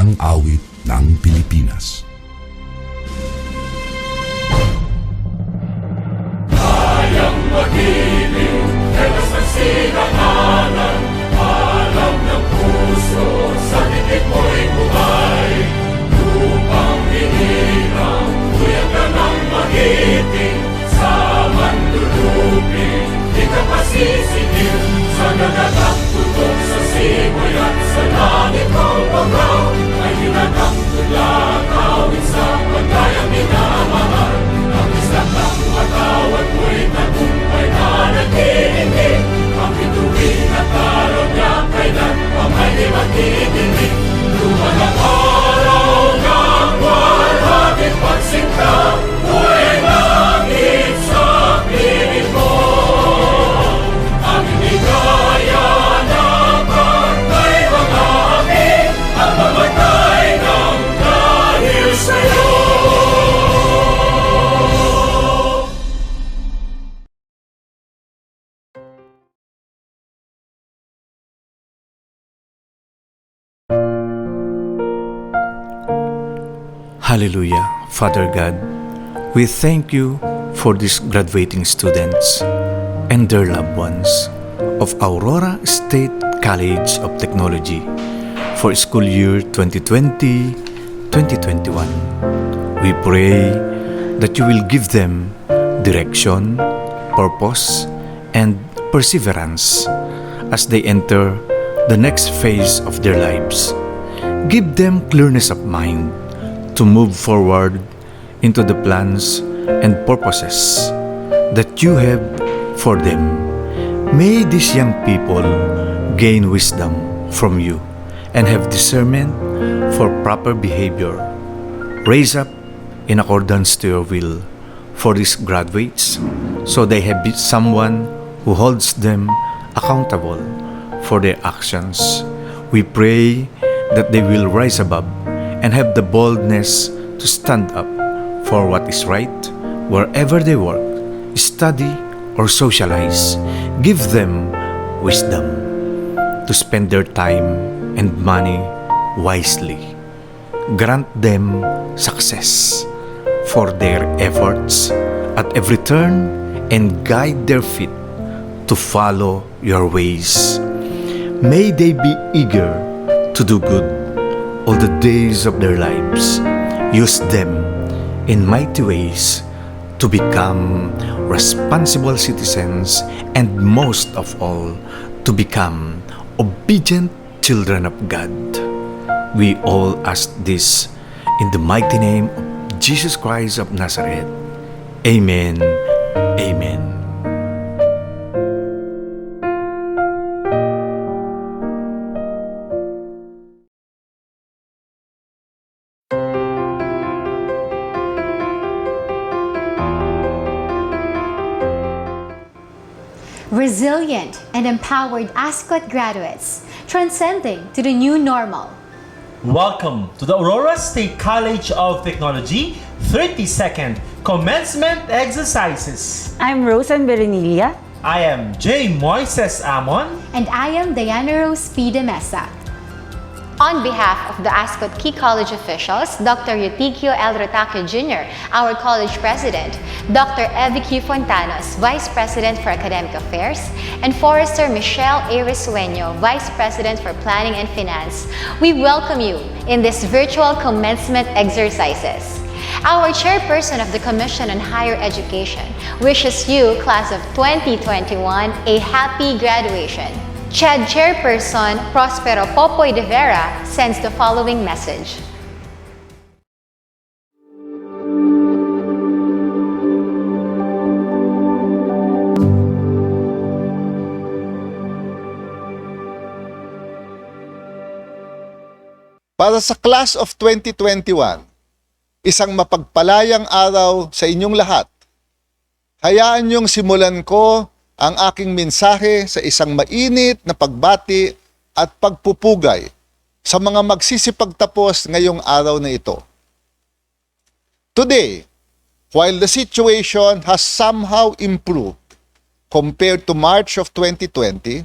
Isang awit ng Pilipinas. Kayang mag-ibig, helas ng sinakalan, alam ng puso, sa dikit mo'y buhay. Lupang hinirang, tuyag ka ng magiting, sa manlulupin, di ka pasisingil, sa nagatak tutok sa simoy at sa langit mong pagaw, ay hinatang tulad, awit sa pagkayang minamahal. Ang isang ng matawad mo'y tagumpay na naghihingi, ang bituin at araw niya kailan pa may di magdidinig. Luman ang araw ng walhagit pagsinta, buhay langit sa piling mo. Ang inigaya na pagkay mga amin, ang mamatay ng dahil sa'yo. Hallelujah, Father God, we thank you for these graduating students and their loved ones of Aurora State College of Technology for school year 2020-2021. We pray that you will give them direction, purpose, and perseverance as they enter the next phase of their lives. Give them clearness of mind to move forward into the plans and purposes that you have for them. May these young people gain wisdom from you and have discernment for proper behavior. Raise up in accordance to your will for these graduates so they have someone who holds them accountable for their actions. We pray that they will rise above and have the boldness to stand up for what is right wherever they work, study, or socialize. Give them wisdom to spend their time and money wisely. Grant them success for their efforts at every turn and guide their feet to follow your ways. May they be eager to do good all the days of their lives. Use them in mighty ways to become responsible citizens and most of all, to become obedient children of God. We all ask this in the mighty name of Jesus Christ of Nazareth. Amen. Amen. Resilient and empowered ASCOT graduates, transcending to the new normal. Welcome to the Aurora State College of Technology 32nd Commencement Exercises. I'm Rosan Berenilia. I am J. Moises Amon. And I am Diana Rose P. de Mesa. On behalf of the ASCOT Key College officials, Dr. Eutigio L. Rotaque Jr., our college president, Dr. Evie Q. Fontanos, Vice President for Academic Affairs, and Forester Michelle A. Risueño, Vice President for Planning and Finance, we welcome you in this virtual commencement exercises. Our chairperson of the Commission on Higher Education wishes you, class of 2021, a happy graduation. CHED Chairperson Prospero Popoy de Vera sends the following message. Para sa class of 2021, isang mapagpalayang araw sa inyong lahat. Hayaan niyong simulan ko ang aking mensahe sa isang mainit na pagbati at pagpupugay sa mga magsisipagtapos ngayong araw na ito. Today, while the situation has somehow improved compared to March of 2020,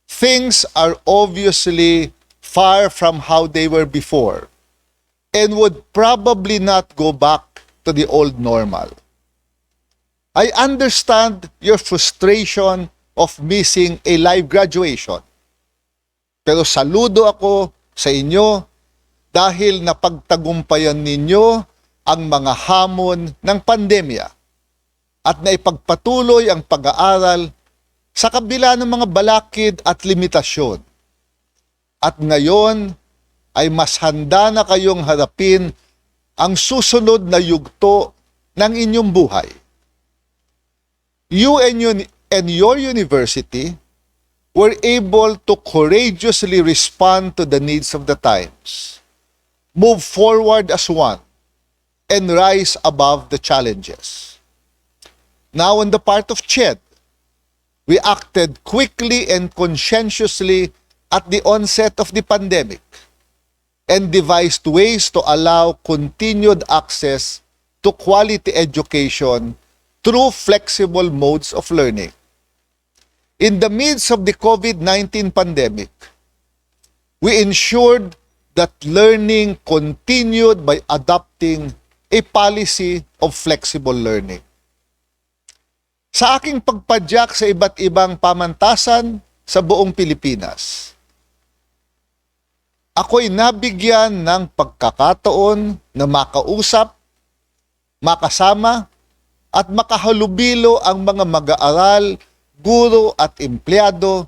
things are obviously far from how they were before, and would probably not go back to the old normal. I understand your frustration of missing a live graduation. Pero saludo ako sa inyo dahil napagtagumpayan ninyo ang mga hamon ng pandemya at naipagpatuloy ang pag-aaral sa kabila ng mga balakid at limitasyon. At ngayon ay mas handa na kayong harapin ang susunod na yugto ng inyong buhay. You and your university were able to courageously respond to the needs of the times, move forward as one, and rise above the challenges. Now, on the part of CHED, we acted quickly and conscientiously at the onset of the pandemic and devised ways to allow continued access to quality education through flexible modes of learning. In the midst of the COVID-19 pandemic, we ensured that learning continued by adopting a policy of flexible learning. Sa aking pagpadyak sa iba't ibang pamantasan sa buong Pilipinas, ako'y nabigyan ng pagkakataon na makausap, makasama, at makahalubilo ang mga mag-aaral, guro at empleyado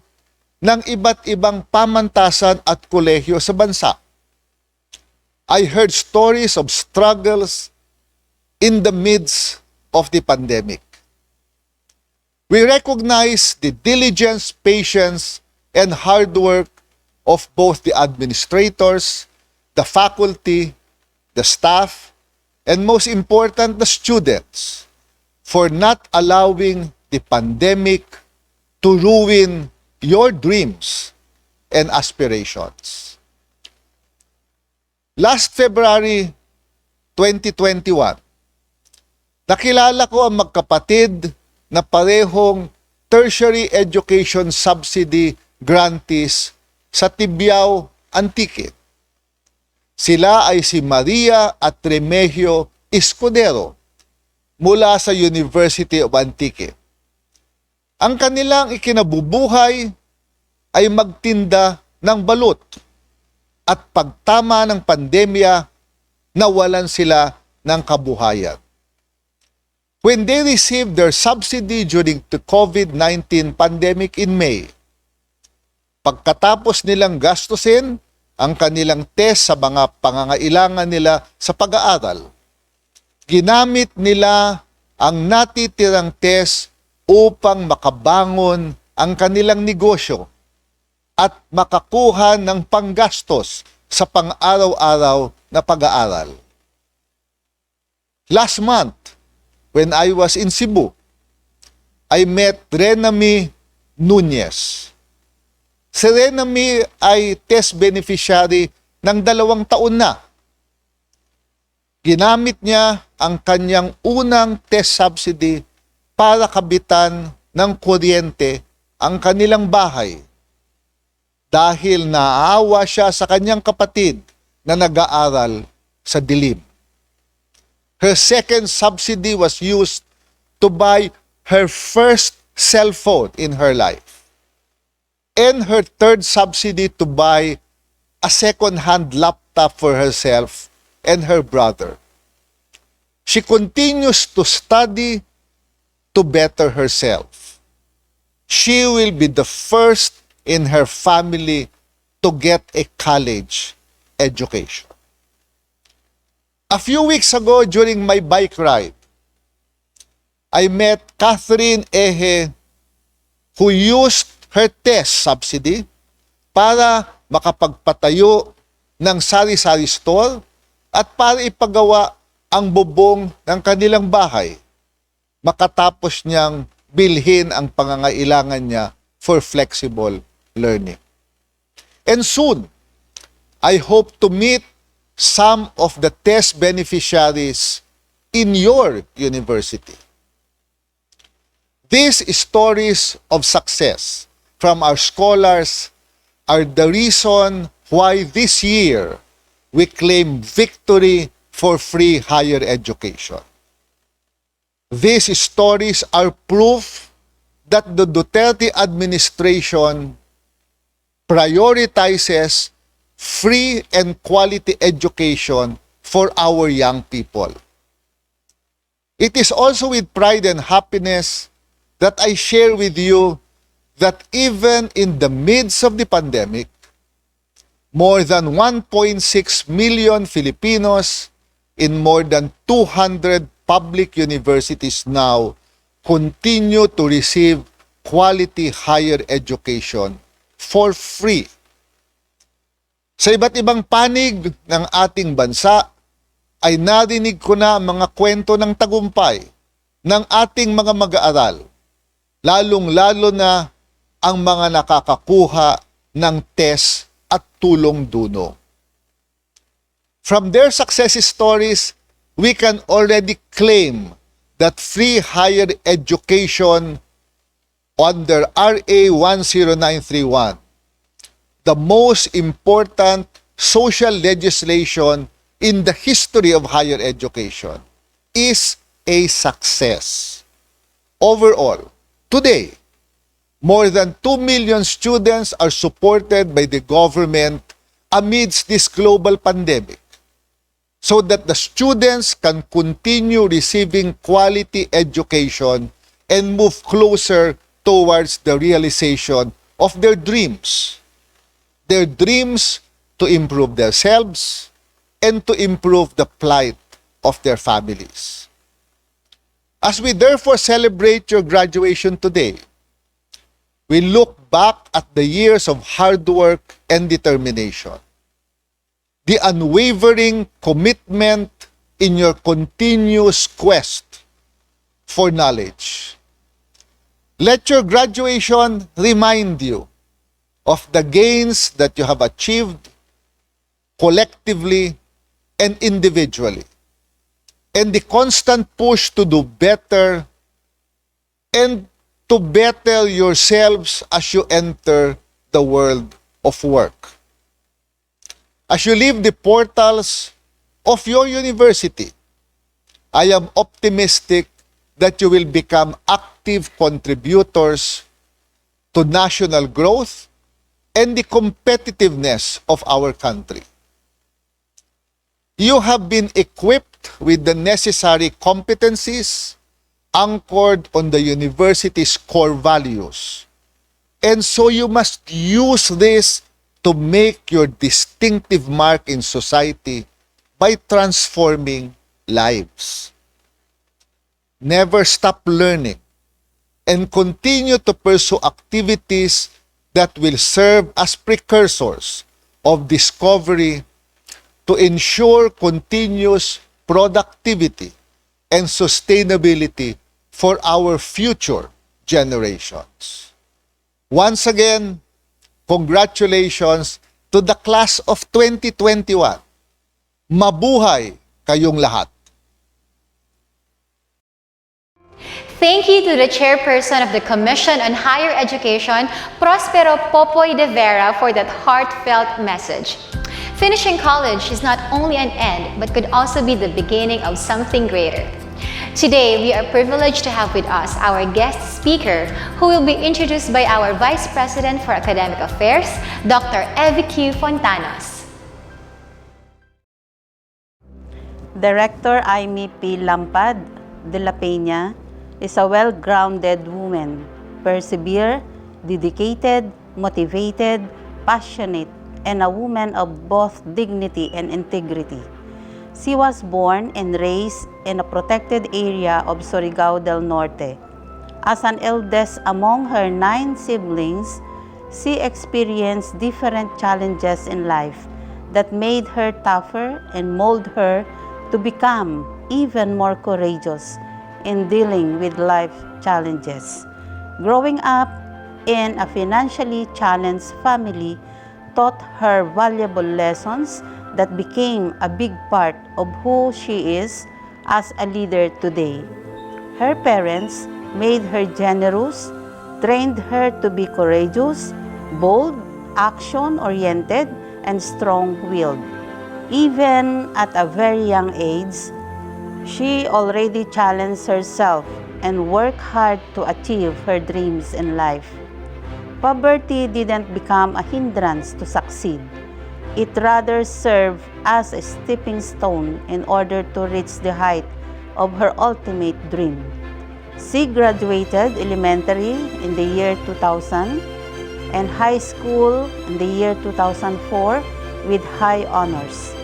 ng iba't ibang pamantasan at kolehiyo sa bansa. I heard stories of struggles in the midst of the pandemic. We recognize the diligence, patience, and hard work of both the administrators, the faculty, the staff, and most important, the students, for not allowing the pandemic to ruin your dreams and aspirations. Last February 2021, nakilala ko ang magkapatid na parehong tertiary education subsidy grantees sa Tibiao, Antique. Sila ay si Maria at Remigio Escudero mula sa University of Antique. Ang kanilang ikinabubuhay ay magtinda ng balut at pagtama ng pandemya, nawalan sila ng kabuhayan. When they received their subsidy during the COVID-19 pandemic in May, pagkatapos nilang gastusin ang kanilang test sa mga pangangailangan nila sa pag-aaral, ginamit nila ang natitirang test upang makabangon ang kanilang negosyo at makakuha ng panggastos sa pang-araw-araw na pag-aaral. Last month, when I was in Cebu, I met Renami Nunez. Si Renami ay test beneficiary ng 2 taon na. Ginamit niya ang kanyang unang test subsidy para kabitan ng kuryente ang kanilang bahay dahil naaawa siya sa kanyang kapatid na nag-aaral sa dilim. Her second subsidy was used to buy her first cellphone in her life, and her third subsidy to buy a second-hand laptop for herself and her brother. She continues to study to better herself. She will be the first in her family to get a college education. A few weeks ago, during my bike ride, I met Catherine Ehe, who used her test subsidy para makapagpatayo ng sari-sari store at para ipagawa ang bubong ng kanilang bahay. Makatapos niyang bilhin ang pangangailangan niya for flexible learning. And soon, I hope to meet some of the test beneficiaries in your university. These stories of success from our scholars are the reason why this year we claim victory for free higher education. These stories are proof that the Duterte administration prioritizes free and quality education for our young people. It is also with pride and happiness that I share with you that even in the midst of the pandemic, more than 1.6 million Filipinos in more than 200 public universities now continue to receive quality higher education for free. Sa iba't ibang panig ng ating bansa, ay narinig ko na mga kwento ng tagumpay ng ating mga mag-aaral, lalong-lalo na ang mga nakakakuha ng test at tulong-dunong. From their success stories, we can already claim that free higher education under RA 10931, the most important social legislation in the history of higher education, is a success. Overall, today, more than 2 million students are supported by the government amidst this global pandemic so that the students can continue receiving quality education and move closer towards the realization of their dreams to improve themselves and to improve the plight of their families. As we therefore celebrate your graduation today, we look back at the years of hard work and determination, the unwavering commitment in your continuous quest for knowledge. Let your graduation remind you of the gains that you have achieved collectively and individually, and the constant push to do better and to better yourselves as you enter the world of work. As you leave the portals of your university, I am optimistic that you will become active contributors to national growth and the competitiveness of our country. You have been equipped with the necessary competencies anchored on the university's core values. And so you must use this to make your distinctive mark in society by transforming lives. Never stop learning and continue to pursue activities that will serve as precursors of discovery to ensure continuous productivity and sustainability for our future generations. Once again, congratulations to the class of 2021. Mabuhay kayong lahat. Thank you to the chairperson of the Commission on Higher Education, Prospero Popoy de Vera, for that heartfelt message. Finishing college is not only an end, but could also be the beginning of something greater. Today, we are privileged to have with us our guest speaker, who will be introduced by our Vice President for Academic Affairs, Dr. EVQ Fontanos. Director Aimee P. Lampad de la Peña is a well-grounded woman, persevere, dedicated, motivated, passionate, and a woman of both dignity and integrity. She was born and raised in a protected area of Surigao del Norte. As an eldest among her 9 siblings, she experienced different challenges in life that made her tougher and mold her to become even more courageous in dealing with life challenges. Growing up in a financially challenged family taught her valuable lessons that became a big part of who she is as a leader today. Her parents made her generous, trained her to be courageous, bold, action-oriented, and strong-willed. Even at a very young age, she already challenged herself and worked hard to achieve her dreams in life. Poverty didn't become a hindrance to succeed. It rather served as a stepping stone in order to reach the height of her ultimate dream. She graduated elementary in the year 2000 and high school in the year 2004 with high honors.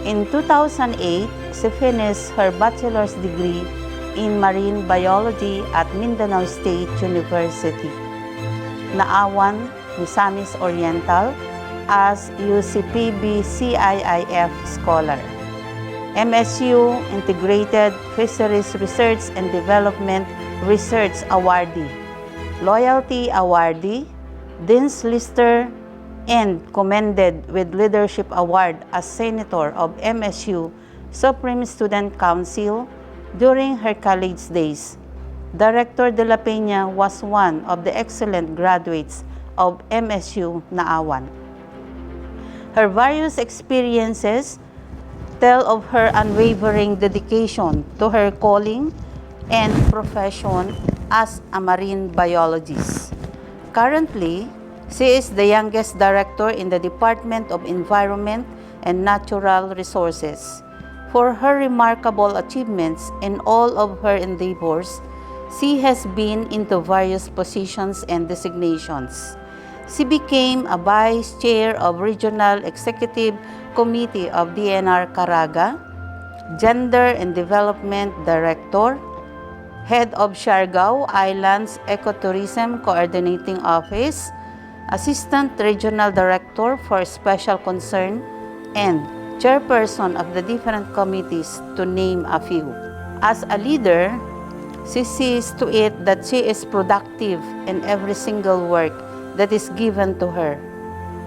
In 2008, she finished her bachelor's degree in marine biology at Mindanao State University, Naawan, Misamis Oriental, as UCPB CIIF Scholar. MSU Integrated Fisheries Research and Development Research Awardee, Loyalty Awardee, Dean's Lister, and commended with Leadership Award as Senator of MSU Supreme Student Council during her college days. Director De La Peña was one of the excellent graduates of MSU Naawan. Her various experiences tell of her unwavering dedication to her calling and profession as a marine biologist. Currently, she is the youngest director in the Department of Environment and Natural Resources. For her remarkable achievements in all of her endeavors, she has been into various positions and designations. She became a Vice Chair of Regional Executive Committee of DNR Caraga, Gender and Development Director, Head of Siargao Islands Ecotourism Coordinating Office, Assistant Regional Director for Special Concern, and Chairperson of the different committees, to name a few. As a leader, she sees to it that she is productive in every single work that is given to her.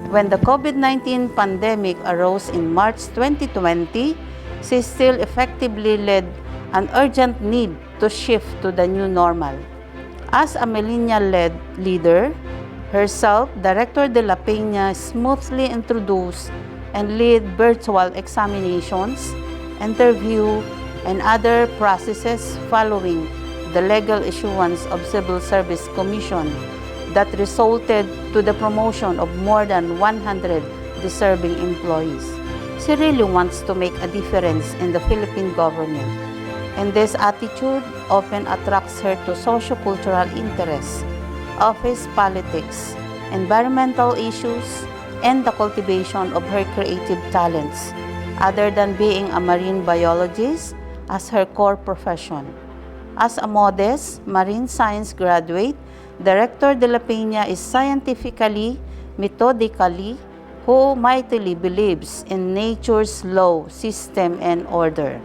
When the COVID-19 pandemic arose in March 2020, she still effectively led an urgent need to shift to the new normal. As a millennial-led leader, herself, Director De La Peña smoothly introduced and led virtual examinations, interview, and other processes following the legal issuance of Civil Service Commission that resulted to the promotion of more than 100 deserving employees. She really wants to make a difference in the Philippine government, and this attitude often attracts her to socio-cultural interests, office politics, environmental issues, and the cultivation of her creative talents, other than being a marine biologist as her core profession. As a modest marine science graduate, Director De La Peña is scientifically, methodically, who mightily believes in nature's law, system, and order.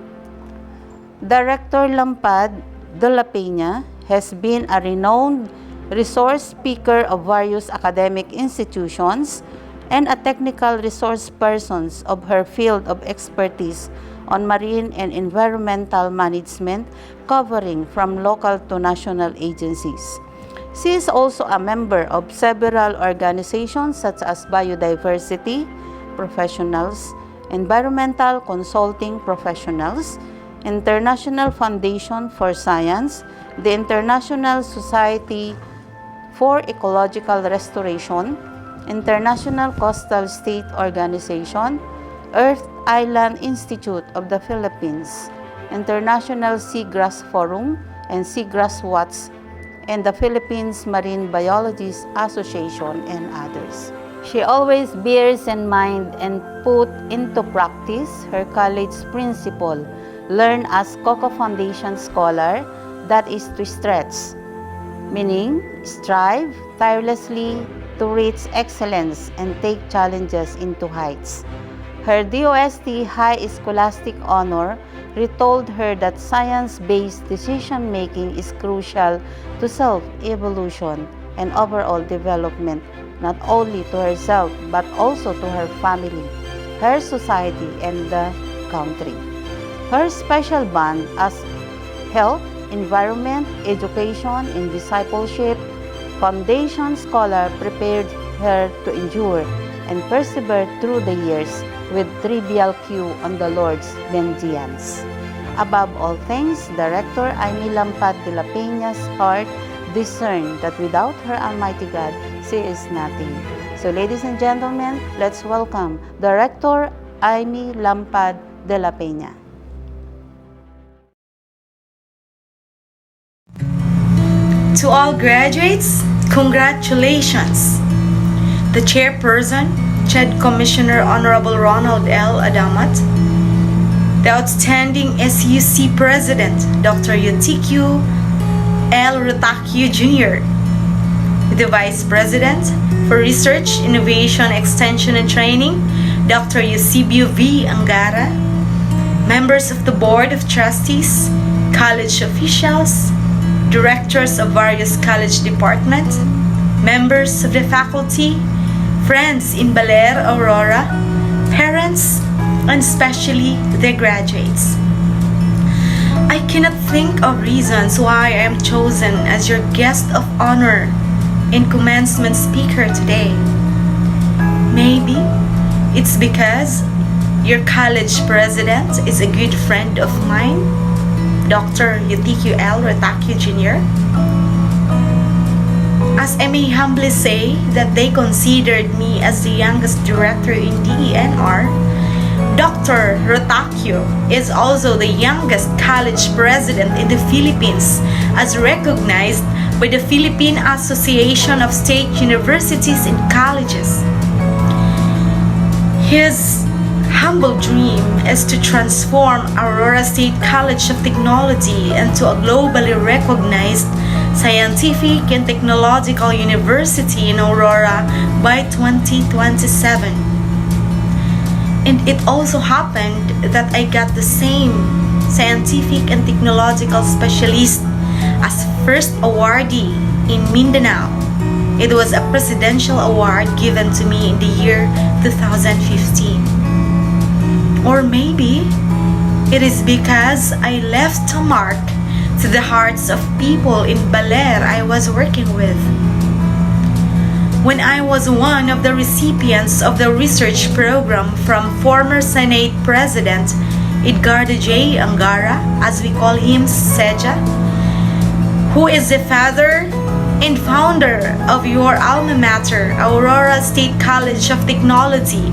Director Lampad De La Peña has been a renowned resource speaker of various academic institutions and a technical resource person of her field of expertise on marine and environmental management, covering from local to national agencies. She is also a member of several organizations such as biodiversity professionals, environmental consulting professionals, International Foundation for Science, the International Society for Ecological Restoration, International Coastal State Organization, Earth Island Institute of the Philippines, International Seagrass Forum and Seagrass Watch, and the Philippines Marine Biologists Association, and others. She always bears in mind and put into practice her college principle, learn as COCO Foundation Scholar, that is to stretch, meaning strive tirelessly to reach excellence and take challenges into heights. Her DOST High Scholastic Honor retold her that science-based decision-making is crucial to self-evolution and overall development, not only to herself but also to her family, her society, and the country. Her special bond as health, environment, education, and discipleship foundation scholar prepared her to endure and persevere through the years with trivial cue on the Lord's vengeance. Above all things, Director Amy Lampad de la Peña's heart discerned that without her Almighty God, she is nothing. So ladies and gentlemen, let's welcome Director Amy Lampad de la Peña. To all graduates, congratulations! The Chairperson, CHED Commissioner Honorable Ronald L. Adamat, the Outstanding SUC President, Dr. Eutychio L. Rotacchio Jr., the Vice President for Research, Innovation, Extension, and Training, Dr. Eusebio V. Angara, members of the Board of Trustees, college officials, directors of various college departments, members of the faculty, friends in Baler, Aurora, parents, and especially the graduates. I cannot think of reasons why I am chosen as your guest of honor and commencement speaker today. Maybe it's because your college president is a good friend of mine, Dr. Eutychio L. Rotacchio Jr. As I may humbly say that they considered me as the youngest director in DENR, Dr. Rotacchio is also the youngest college president in the Philippines as recognized by the Philippine Association of State Universities and Colleges. His humble dream is to transform Aurora State College of Technology into a globally recognized scientific and technological university in Aurora by 2027. And it also happened that I got the same scientific and technological specialist as first awardee in Mindanao. It was a presidential award given to me in the year 2015. Or maybe it is because I left a mark to the hearts of people in Baler I was working with. When I was one of the recipients of the research program from former Senate President Edgardo J. Angara, as we call him Seja, who is the father and founder of your alma mater, Aurora State College of Technology,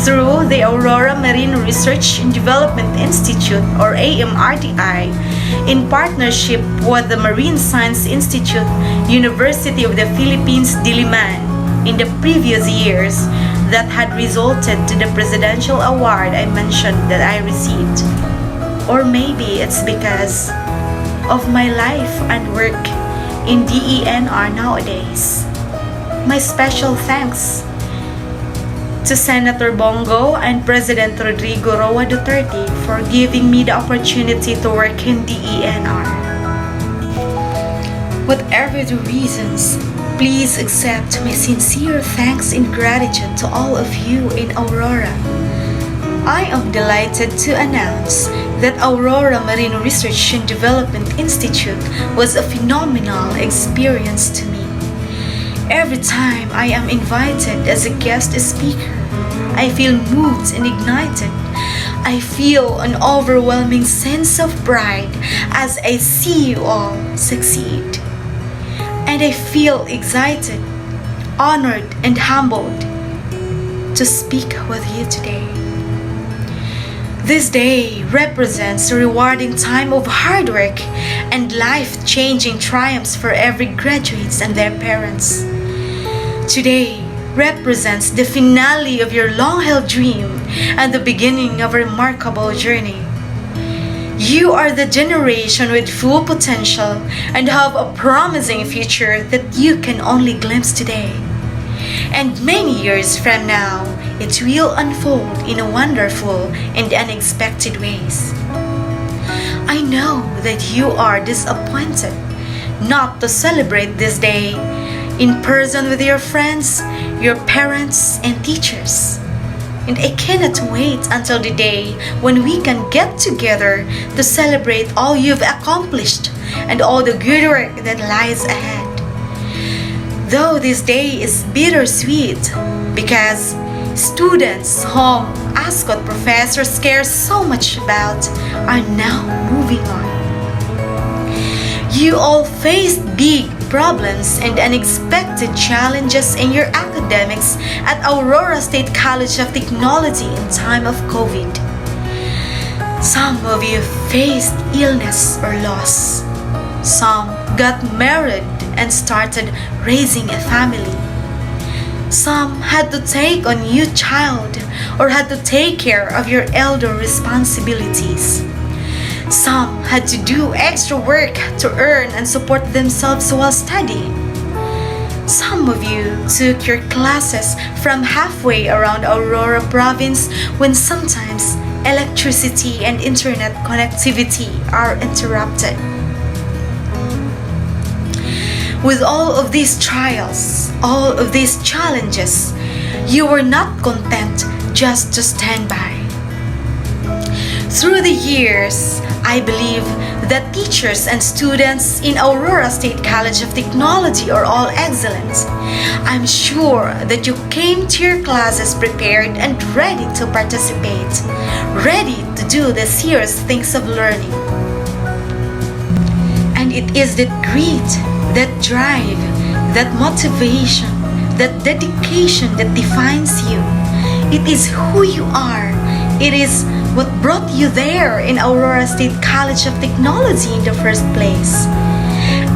through the Aurora Marine Research and Development Institute, or AMRDI, in partnership with the Marine Science Institute, University of the Philippines, Diliman, in the previous years that had resulted to the presidential award I mentioned that I received. Or maybe it's because of my life and work in DENR nowadays. My special thanks to Senator Bongo and President Rodrigo Roa Duterte for giving me the opportunity to work in DENR. Whatever the reasons, please accept my sincere thanks and gratitude to all of you in Aurora. I am delighted to announce that Aurora Marine Research and Development Institute was a phenomenal experience to me. Every time I am invited as a guest speaker, I feel moved and ignited. I feel an overwhelming sense of pride as I see you all succeed. And I feel excited, honored, and humbled to speak with you today. This day represents a rewarding time of hard work and life-changing triumphs for every graduates and their parents. Today represents the finale of your long-held dream and the beginning of a remarkable journey. You are the generation with full potential and have a promising future that you can only glimpse today. And many years from now, it will unfold in wonderful and unexpected ways. I know that you are disappointed not to celebrate this day in person with your friends, your parents, and teachers. And I cannot wait until the day when we can get together to celebrate all you've accomplished and all the good work that lies ahead. Though this day is bittersweet, because students whom ASCOT professors care so much about are now moving on. You all faced big problems and unexpected challenges in your academics at Aurora State College of Technology in time of COVID. Some of you faced illness or loss. Some got married and started raising a family. Some had to take on new child or had to take care of your elder responsibilities. Some had to do extra work to earn and support themselves while studying. Some of you took your classes from halfway around Aurora province when sometimes electricity and internet connectivity are interrupted. With all of these trials, all of these challenges, you were not content just to stand by. Through the years, I believe that teachers and students in Aurora State College of Technology are all excellent. I'm sure that you came to your classes prepared and ready to participate, ready to do the serious things of learning. And it is that grit, that drive, that motivation, that dedication that defines you. It is who you are. It is what brought you there in Aurora State College of Technology in the first place.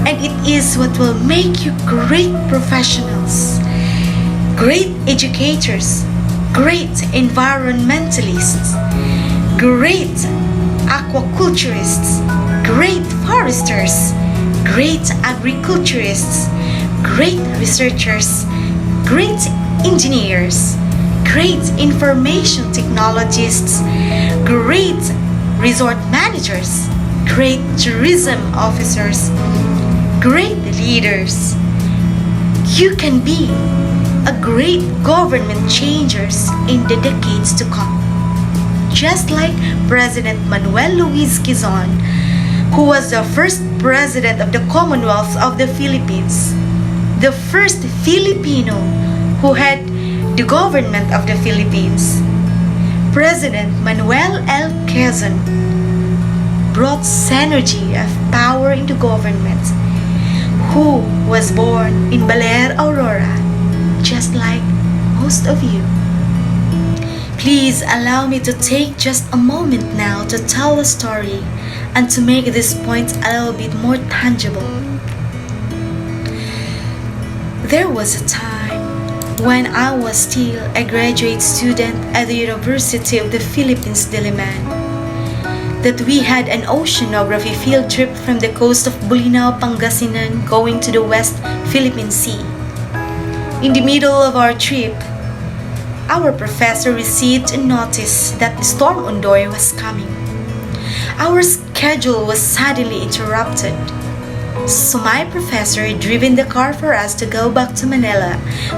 And it is what will make you great professionals, great educators, great environmentalists, great aquaculturists, great foresters, great agriculturists, great researchers, great engineers, great information technologists, great resort managers, great tourism officers, great leaders. You can be a great government changers in the decades to come. Just like President Manuel Luis Quezon, who was the first president of the Commonwealth of the Philippines, the first Filipino who had the government of the Philippines. President Manuel L. Quezon brought synergy of power into government, who was born in Baler, Aurora, just like most of you. Please allow me to take just a moment now to tell a story and to make this point a little bit more tangible. There was a time when I was still a graduate student at the University of the Philippines, Diliman, that we had an oceanography field trip from the coast of Bolinao, Pangasinan going to the West Philippine Sea. In the middle of our trip, our professor received a notice that Storm Ondoy was coming. Our schedule was suddenly interrupted. So my professor had driven the car for us to go back to Manila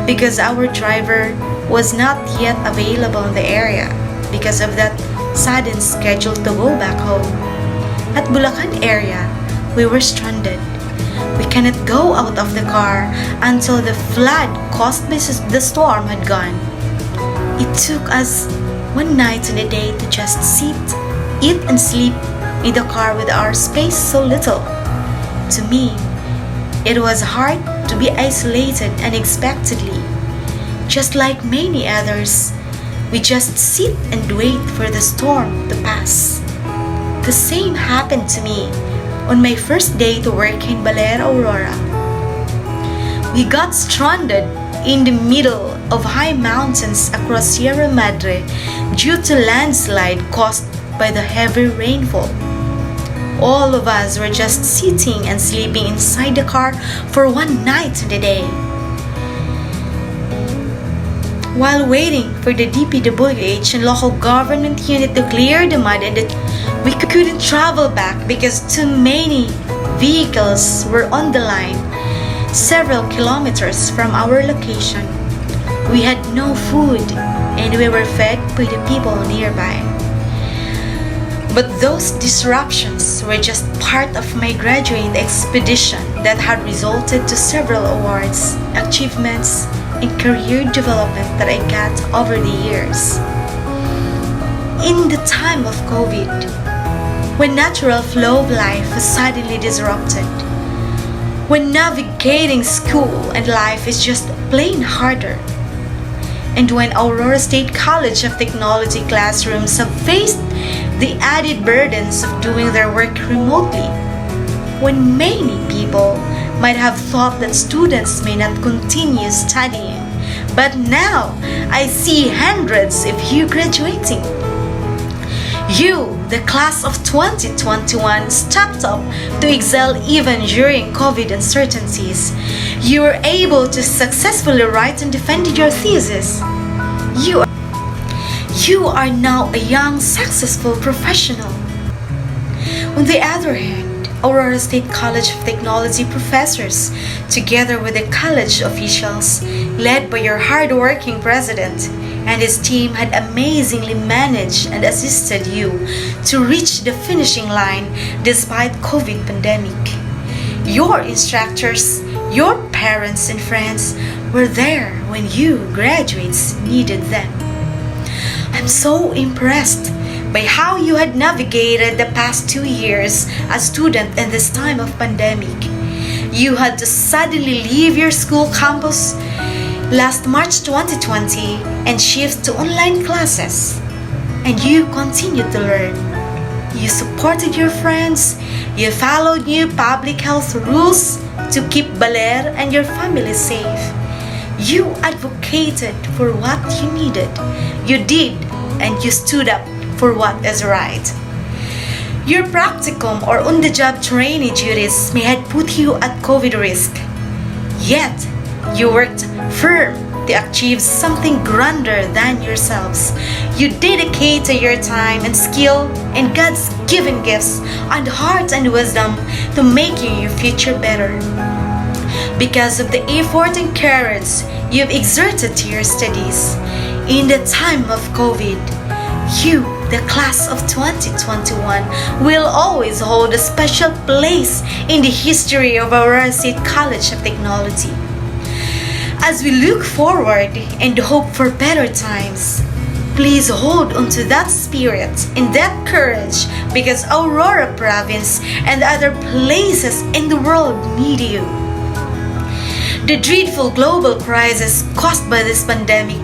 because our driver was not yet available in the area because of that sudden schedule to go back home. At Bulacan area, we were stranded. We cannot go out of the car until the flood caused by the storm had gone. It took us one night and a day to just sit, eat and sleep in the car with our space so little. To me, it was hard to be isolated unexpectedly. Just like many others, we just sit and wait for the storm to pass. The same happened to me on my first day to work in Baler, Aurora. We got stranded in the middle of high mountains across Sierra Madre due to landslide caused by the heavy rainfall. All of us were just sitting and sleeping inside the car for one night and a day. While waiting for the DPWH and local government unit to clear the mud, and we couldn't travel back because too many vehicles were on the line several kilometers from our location. We had no food and we were fed by the people nearby. But those disruptions were just part of my graduate expedition that had resulted to several awards, achievements, and career development that I got over the years. In the time of COVID, when natural flow of life was suddenly disrupted, when navigating school and life is just plain harder, and when Aurora State College of Technology classrooms have faced the added burdens of doing their work remotely, when many people might have thought that students may not continue studying, but now I see hundreds of you graduating. You, the class of 2021, stepped up to excel even during COVID uncertainties. You were able to successfully write and defend your thesis. You are now a young, successful professional. On the other hand, Aurora State College of Technology professors, together with the college officials, led by your hardworking president and his team, had amazingly managed and assisted you to reach the finishing line despite COVID pandemic. Your instructors, your parents and friends were there when you graduates needed them. I'm so impressed by how you had navigated the past 2 years as student in this time of pandemic. You had to suddenly leave your school campus last March 2020 and shift to online classes. And you continued to learn. You supported your friends. You followed new public health rules to keep Baler and your family safe. You advocated for what you needed. You did, and you stood up for what is right. Your practicum or on-the-job training duties may have put you at COVID risk. Yet, you worked firm to achieve something grander than yourselves. You dedicated your time and skill and God's given gifts and heart and wisdom to making your future better. Because of the effort and courage you've exerted to your studies, in the time of COVID, you, the class of 2021, will always hold a special place in the history of Aurora State College of Technology. As we look forward and hope for better times, please hold on to that spirit and that courage, because Aurora Province and other places in the world need you. The dreadful global crisis caused by this pandemic,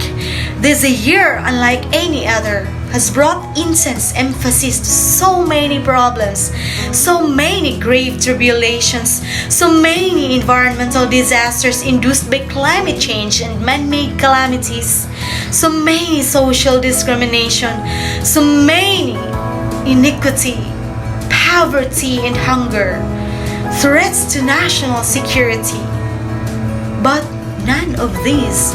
this year unlike any other, has brought intense emphasis to so many problems, so many grave tribulations, so many environmental disasters induced by climate change and man-made calamities, so many social discrimination, so many iniquity, poverty and hunger, threats to national security. But none of these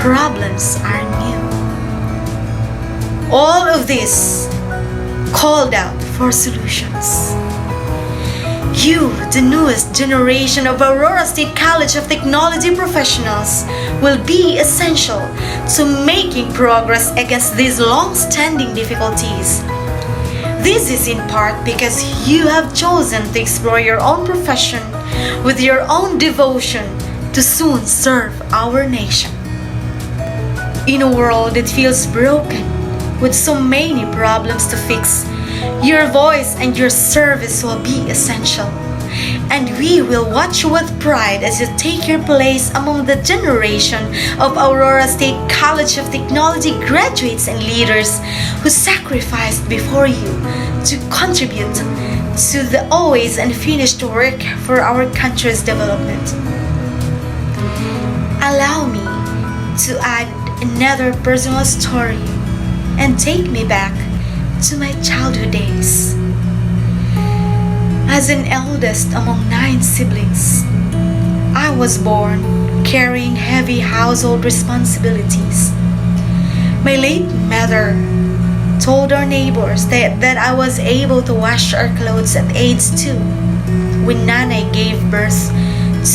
problems are new. All of this called out for solutions. You, the newest generation of Aurora State College of Technology professionals, will be essential to making progress against these long-standing difficulties. This is in part because you have chosen to explore your own profession with your own devotion to soon serve our nation. In a world that feels broken, with so many problems to fix, your voice and your service will be essential. And we will watch you with pride as you take your place among the generation of Aurora State College of Technology graduates and leaders who sacrificed before you to contribute to the always unfinished work for our country's development. Allow me to add another personal story and take me back to my childhood days. As an eldest among 9 siblings, I was born carrying heavy household responsibilities. My late mother told our neighbors that I was able to wash our clothes at age 2 when Nanay gave birth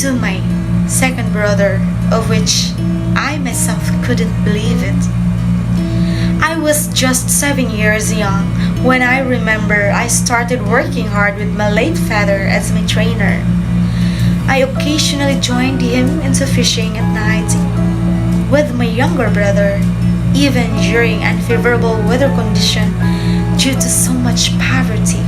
to my second brother, of which I myself couldn't believe it. I was just 7 years young when I remember I started working hard with my late father as my trainer. I occasionally joined him into fishing at night with my younger brother, even during unfavorable weather condition due to so much poverty.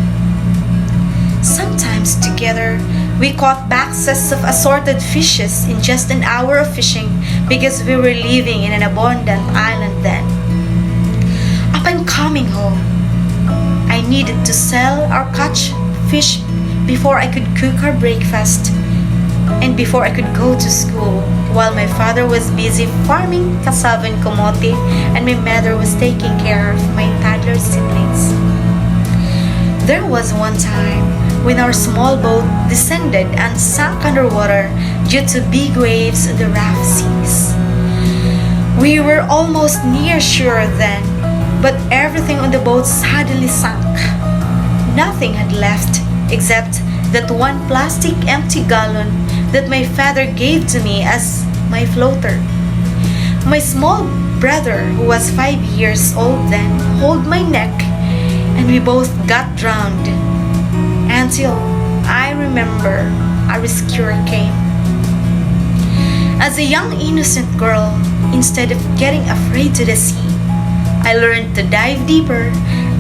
Sometimes together, we caught boxes of assorted fishes in just an hour of fishing because we were living in an abundant island then. Upon coming home, I needed to sell or catch fish before I could cook our breakfast and before I could go to school, while my father was busy farming cassava and kamote and my mother was taking care of my toddler siblings. There was one time when our small boat descended and sank underwater due to big waves in the rough seas. We were almost near shore then, but everything on the boat suddenly sank. Nothing had left except that one plastic empty gallon that my father gave to me as my floater. My small brother, who was 5 years old then, held my neck and we both got drowned until I remember a rescuer came. As a young innocent girl, instead of getting afraid to the sea, I learned to dive deeper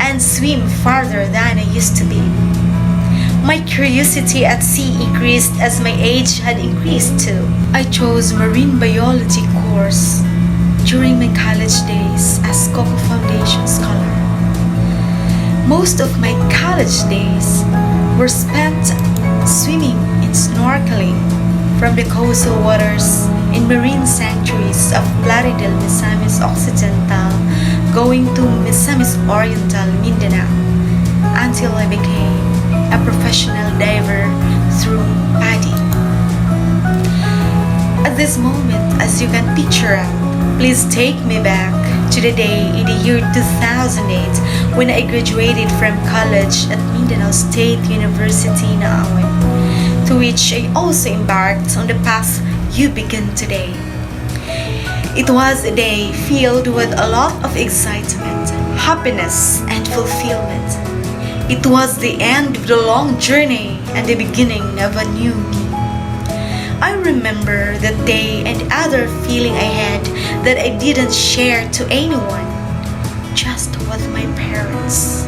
and swim farther than I used to be. My curiosity at sea increased as my age had increased too. I chose marine biology course during my college days as Coco Foundation Scholar. Most of my college days were spent swimming and snorkeling from the coastal waters in marine sanctuaries of Plaridel, Misamis Occidental, going to Misamis Oriental, Mindanao, until I became a professional diver through PADI. At this moment, as you can picture out, please take me back to the day in the year 2008 when I graduated from college at Mindanao State University, Naawin, to which I also embarked on the path you begin today. It was a day filled with a lot of excitement, happiness, and fulfillment. It was the end of the long journey and the beginning of a new me. I remember that day and other feeling I had that I didn't share to anyone, just with my parents,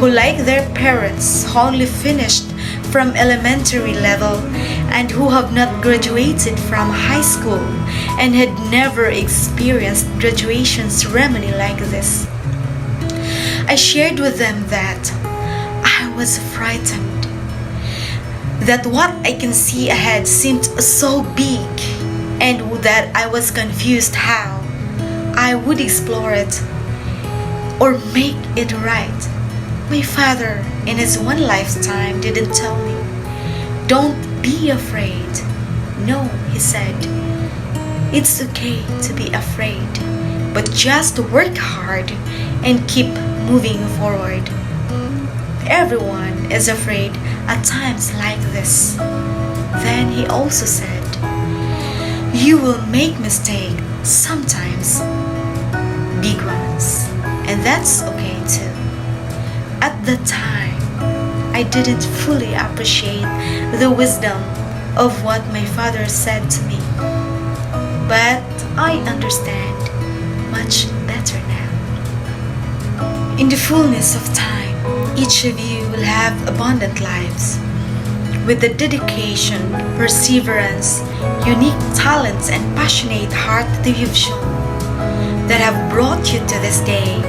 who like their parents only finished from elementary level and who have not graduated from high school and had never experienced graduation ceremony like this. I shared with them that I was frightened, that what I can see ahead seemed so big, and that I was confused how I would explore it or make it right. My father, in his one lifetime, didn't tell me, "Don't be afraid." No, he said, "It's okay to be afraid, but just work hard and keep moving forward. Everyone is afraid at times like this." Then he also said, "You will make mistakes, sometimes big ones, and that's okay too." At the time, I didn't fully appreciate the wisdom of what my father said to me, but I understand much better now. In the fullness of time, each of you will have abundant lives with the dedication, perseverance, unique talents, and passionate heart that you've shown that have brought you to this day.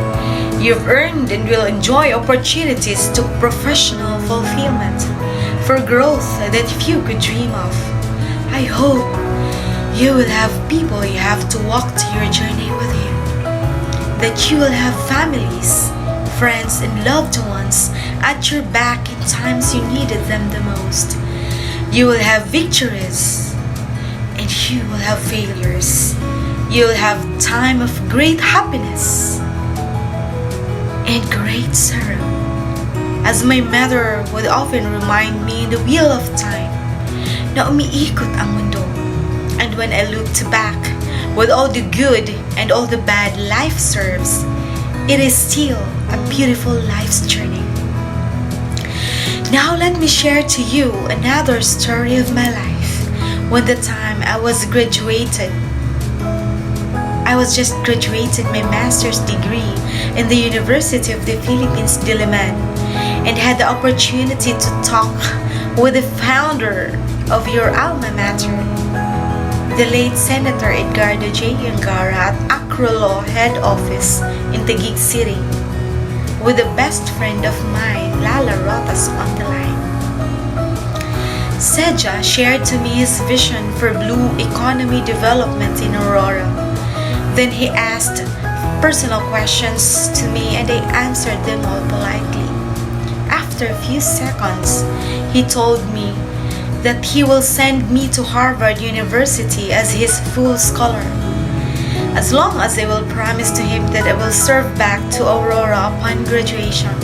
You've earned and will enjoy opportunities to professional fulfillment for growth that few could dream of. I hope you will have people you have to walk to your journey with you, that you will have families, friends, and loved ones at your back in times you needed them the most. You will have victories and you will have failures. You'll have time of great happiness and great sorrow. As my mother would often remind me in the wheel of time, na umiikot ang mundo. And when I looked back, with all the good and all the bad life serves, it is still a beautiful life's journey. Now let me share to you another story of my life. When the time I was just graduated my master's degree in the University of the Philippines, Diliman, and had the opportunity to talk with the founder of your alma mater, the late Senator Edgardo J. Angara at Acro Law Head Office in Taguig City, with a best friend of mine, Lala Rotas, on the line. Seja shared to me his vision for blue economy development in Aurora. Then he asked personal questions to me and I answered them all politely. After a few seconds, he told me that he will send me to Harvard University as his full scholar, as long as I will promise to him that I will serve back to Aurora upon graduation.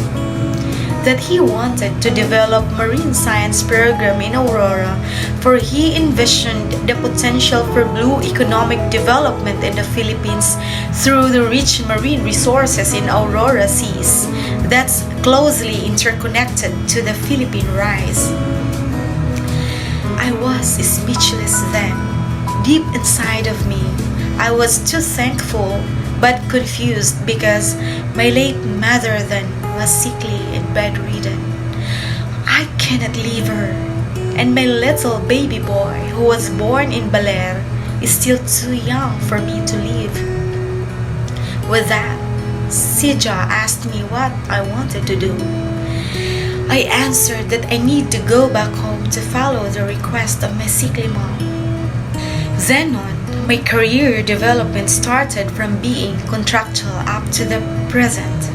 That he wanted to develop marine science program in Aurora, for he envisioned the potential for blue economic development in the Philippines through the rich marine resources in Aurora seas that's closely interconnected to the Philippine rise. I was speechless then. Deep inside of me, I was too thankful but confused because my late mother then was sickly and bedridden. I cannot leave her, and my little baby boy who was born in Baler is still too young for me to leave. With that, Sija asked me what I wanted to do. I answered that I need to go back home to follow the request of my sickly mom. Then on, my career development started from being contractual up to the present.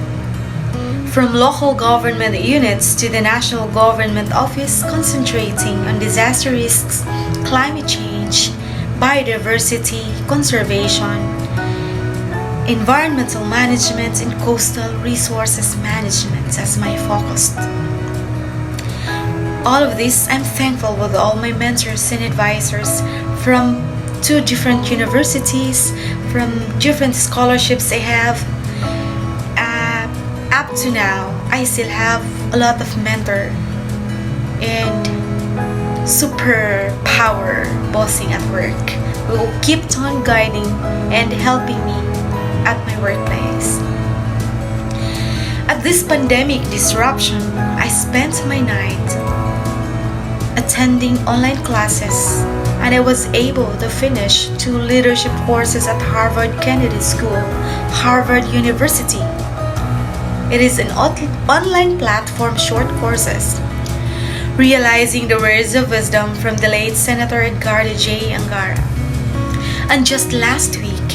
From local government units to the national government office concentrating on disaster risks, climate change, biodiversity, conservation, environmental management, and coastal resources management as my focus. All of this, I'm thankful with all my mentors and advisors from 2 different universities, from different scholarships I have. Up to now, I still have a lot of mentor and super power bossing at work who kept on guiding and helping me at my workplace. At this pandemic disruption, I spent my night attending online classes, and I was able to finish 2 leadership courses at Harvard Kennedy School, Harvard University. It is an online platform short courses, realizing the words of wisdom from the late Senator Edgardo J. Angara. And just last week,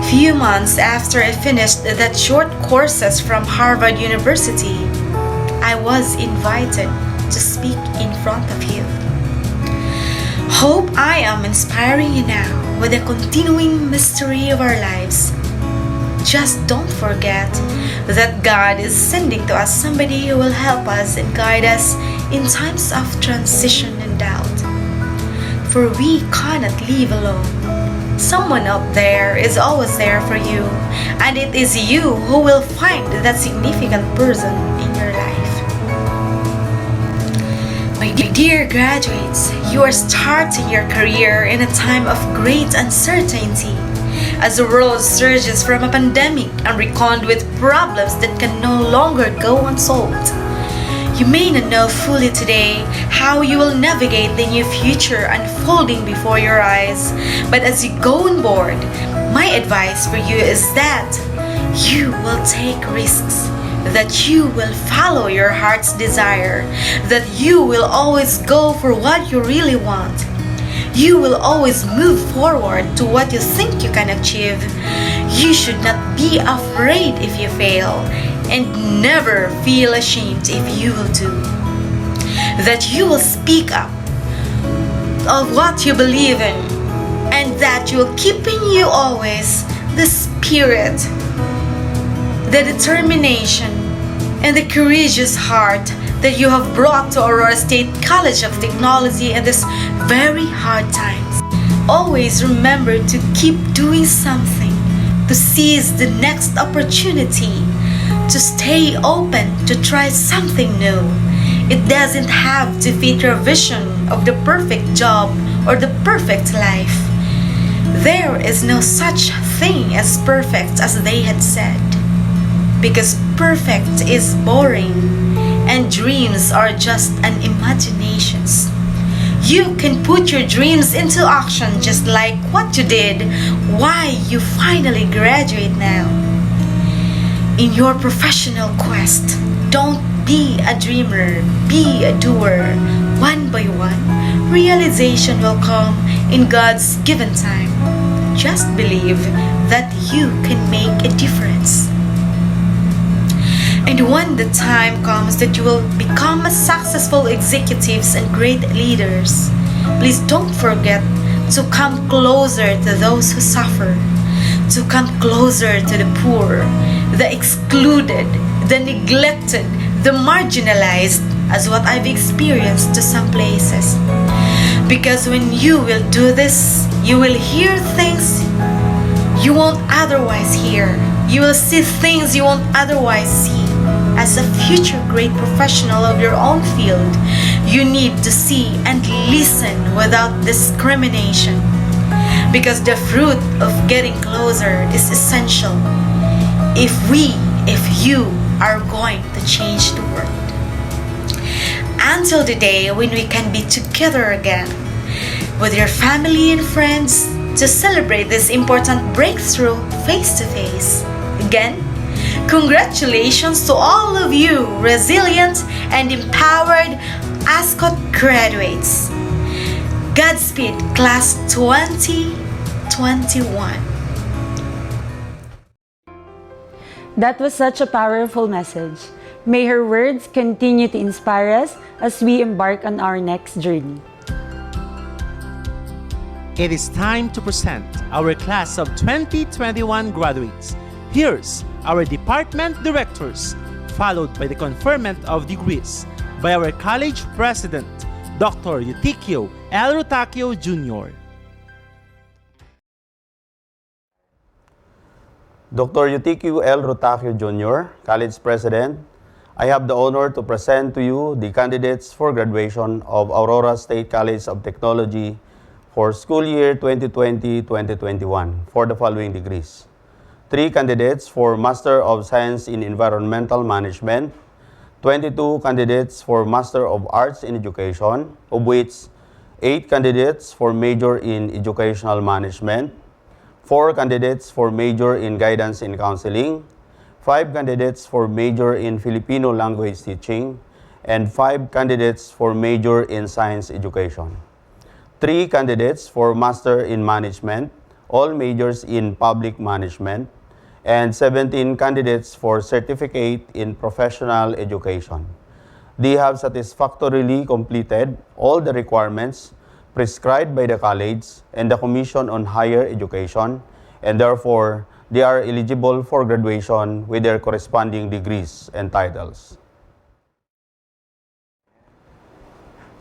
few months after I finished that short courses from Harvard University, I was invited to speak in front of you. Hope I am inspiring you now with the continuing mystery of our lives. Just don't forget that God is sending to us somebody who will help us and guide us in times of transition and doubt. For we cannot live alone. Someone up there is always there for you, and it is you who will find that significant person in your life. My dear graduates, you are starting your career in a time of great uncertainty as the world surges from a pandemic and reckoned with problems that can no longer go unsolved. You may not know fully today how you will navigate the new future unfolding before your eyes, but as you go on board, my advice for you is that you will take risks, that you will follow your heart's desire, that you will always go for what you really want. You will always move forward to what you think you can achieve. You should not be afraid if you fail, and never feel ashamed if you will do. That you will speak up of what you believe in, and that you will keep in you always the spirit, the determination, and the courageous heart that you have brought to Aurora State College of Technology in this very hard times. Always remember to keep doing something, to seize the next opportunity, to stay open to try something new, It doesn't have to fit your vision of the perfect job or the perfect life. There is no such thing as perfect as they had said, because perfect is boring and dreams are just an imaginations. You can put your dreams into action just like what you did why you finally graduate now. In your professional quest, don't be a dreamer, be a doer. One by one, realization will come in God's given time. Just believe that you can make a difference. And when the time comes that you will become a successful executives and great leaders, please don't forget to come closer to those who suffer, to come closer to the poor, the excluded, the neglected, the marginalized, as what I've experienced to some places. Because when you will do this, you will hear things you won't otherwise hear. You will see things you won't otherwise see. As a future great professional of your own field, you need to see and listen without discrimination. Because the fruit of getting closer is essential if you are going to change the world. Until the day when we can be together again with your family and friends to celebrate this important breakthrough face to face. Again, congratulations to all of you resilient and empowered ASCOT graduates. Godspeed, Class 2021. That was such a powerful message. May her words continue to inspire us as we embark on our next journey. It is time to present our class of 2021 graduates. Here's our department directors, followed by the conferment of degrees by our college president, Dr. Eutikio L. Rutacio Jr. Dr. Eutikio L. Rutacio Jr., College President, I have the honor to present to you the candidates for graduation of Aurora State College of Technology for school year 2020-2021 for the following degrees. 3 candidates for Master of Science in Environmental Management, 22 candidates for Master of Arts in Education, of which 8 candidates for Major in Educational Management, 4 candidates for Major in Guidance and Counseling, 5 candidates for Major in Filipino Language Teaching, and 5 candidates for Major in Science Education. 3 candidates for Master in Management, all majors in Public Management, and 17 candidates for Certificate in Professional Education. They have satisfactorily completed all the requirements prescribed by the college and the Commission on Higher Education, and therefore, they are eligible for graduation with their corresponding degrees and titles.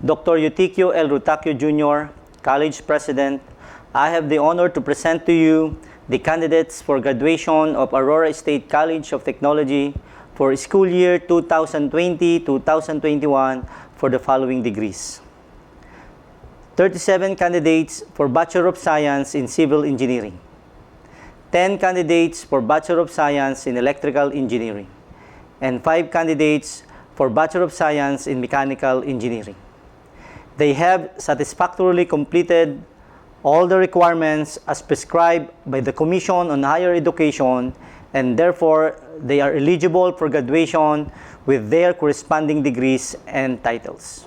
Dr. Eutikio L. Rutacio Jr., College President, I have the honor to present to you the candidates for graduation of Aurora State College of Technology for school year 2020-2021 for the following degrees. 37 candidates for Bachelor of Science in Civil Engineering. 10 candidates for Bachelor of Science in Electrical Engineering. And 5 candidates for Bachelor of Science in Mechanical Engineering. They have satisfactorily completed all the requirements as prescribed by the Commission on Higher Education, and therefore they are eligible for graduation with their corresponding degrees and titles.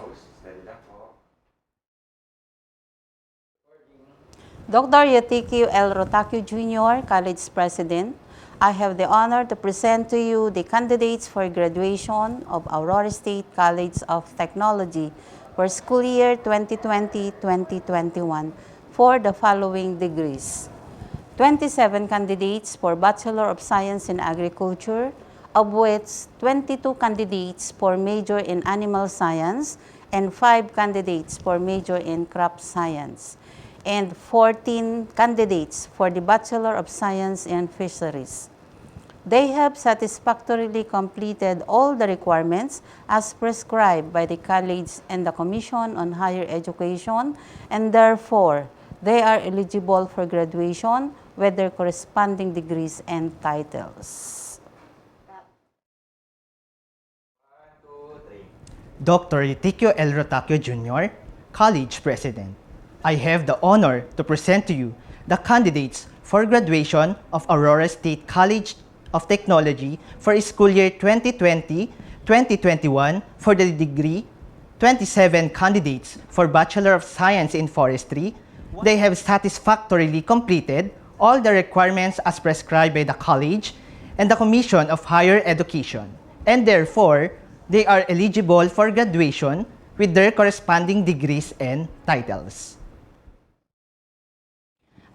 Dr. Eutikio L. Rutacio Jr., College President, I have the honor to present to you the candidates for graduation of Aurora State College of Technology for school year 2020-2021 for the following degrees. 27 candidates for Bachelor of Science in Agriculture, of which 22 candidates for Major in Animal Science and 5 candidates for Major in Crop Science, and 14 candidates for the Bachelor of Science in Fisheries. They have satisfactorily completed all the requirements as prescribed by the College and the Commission on Higher Education, and therefore, they are eligible for graduation with their corresponding degrees and titles. Dr. Eutychio L. Rotacio Jr., College President. I have the honor to present to you the candidates for graduation of Aurora State College of Technology for school year 2020-2021 for the degree, 27 candidates for Bachelor of Science in Forestry. They have satisfactorily completed all the requirements as prescribed by the College and the Commission of Higher Education, and therefore, they are eligible for graduation with their corresponding degrees and titles.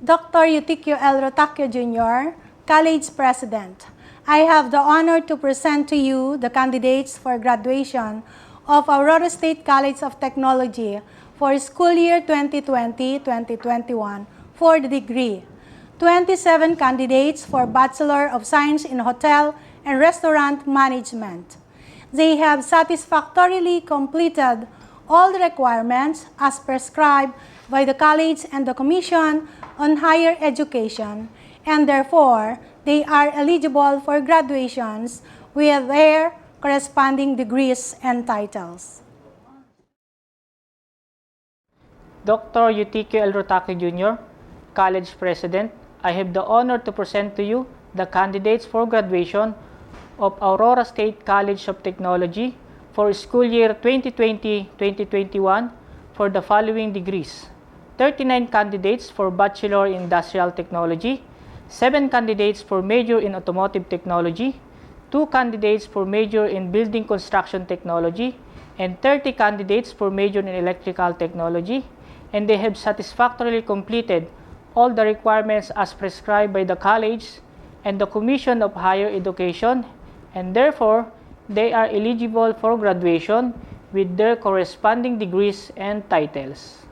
Dr. Eutychio L. Rotacio Jr., College President. I have the honor to present to you the candidates for graduation of Aurora State College of Technology for school year 2020-2021 for the degree. 27 candidates for Bachelor of Science in Hotel and Restaurant Management. They have satisfactorily completed all the requirements as prescribed by the College and the Commission on Higher Education, and therefore, they are eligible for graduations with their corresponding degrees and titles. Dr. Eutychio L. Rotacio Jr., College President, I have the honor to present to you the candidates for graduation of Aurora State College of Technology for school year 2020-2021 for the following degrees. 39 candidates for Bachelor in Industrial Technology, 7 candidates for Major in Automotive Technology, 2 candidates for Major in Building Construction Technology, and 30 candidates for Major in Electrical Technology, and they have satisfactorily completed all the requirements as prescribed by the College and the Commission of Higher Education, and therefore, they are eligible for graduation with their corresponding degrees and titles.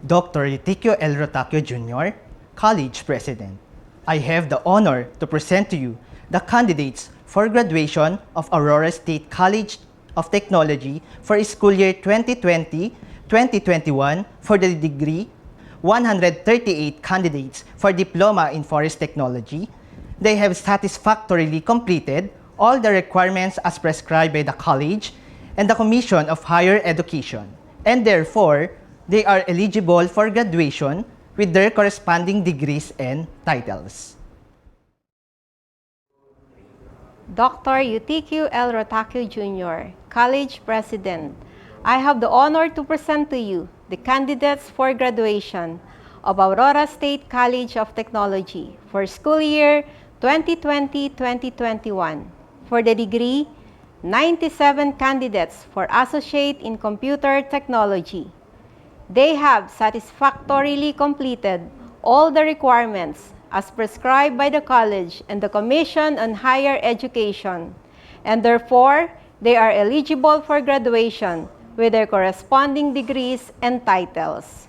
Dr. Eutychio L. Rotacio Jr., College President. I have the honor to present to you the candidates for graduation of Aurora State College of Technology for school year 2020-2021 for the degree, 138 candidates for Diploma in Forest Technology. They have satisfactorily completed all the requirements as prescribed by the College and the Commission of Higher Education, and therefore, they are eligible for graduation with their corresponding degrees and titles. Dr. Eutychio L. Rotacio Jr., College President. I have the honor to present to you the candidates for graduation of Aurora State College of Technology for school year 2020-2021. For the degree, 97 candidates for Associate in Computer Technology. They have satisfactorily completed all the requirements as prescribed by the College and the Commission on Higher Education, and therefore, they are eligible for graduation with their corresponding degrees and titles.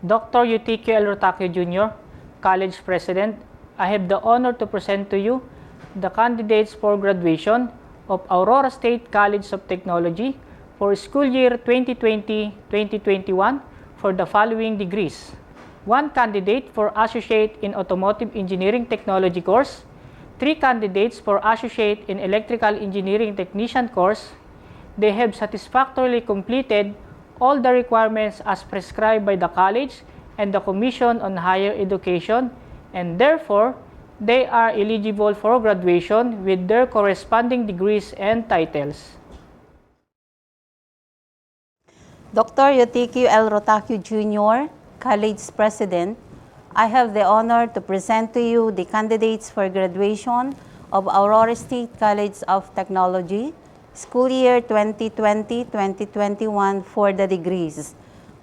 Dr. Eutychio L. Rotacio Jr., College President, I have the honor to present to you the candidates for graduation of Aurora State College of Technology for school year 2020-2021 for the following degrees. 1 candidate for Associate in Automotive Engineering Technology course, 3 candidates for Associate in Electrical Engineering Technician course. They have satisfactorily completed all the requirements as prescribed by the College and the Commission on Higher Education, and therefore, they are eligible for graduation with their corresponding degrees and titles. Dr. Eutychio L. Rotacio Jr., College President, I have the honor to present to you the candidates for graduation of Aurora State College of Technology, school year 2020-2021 for the degrees.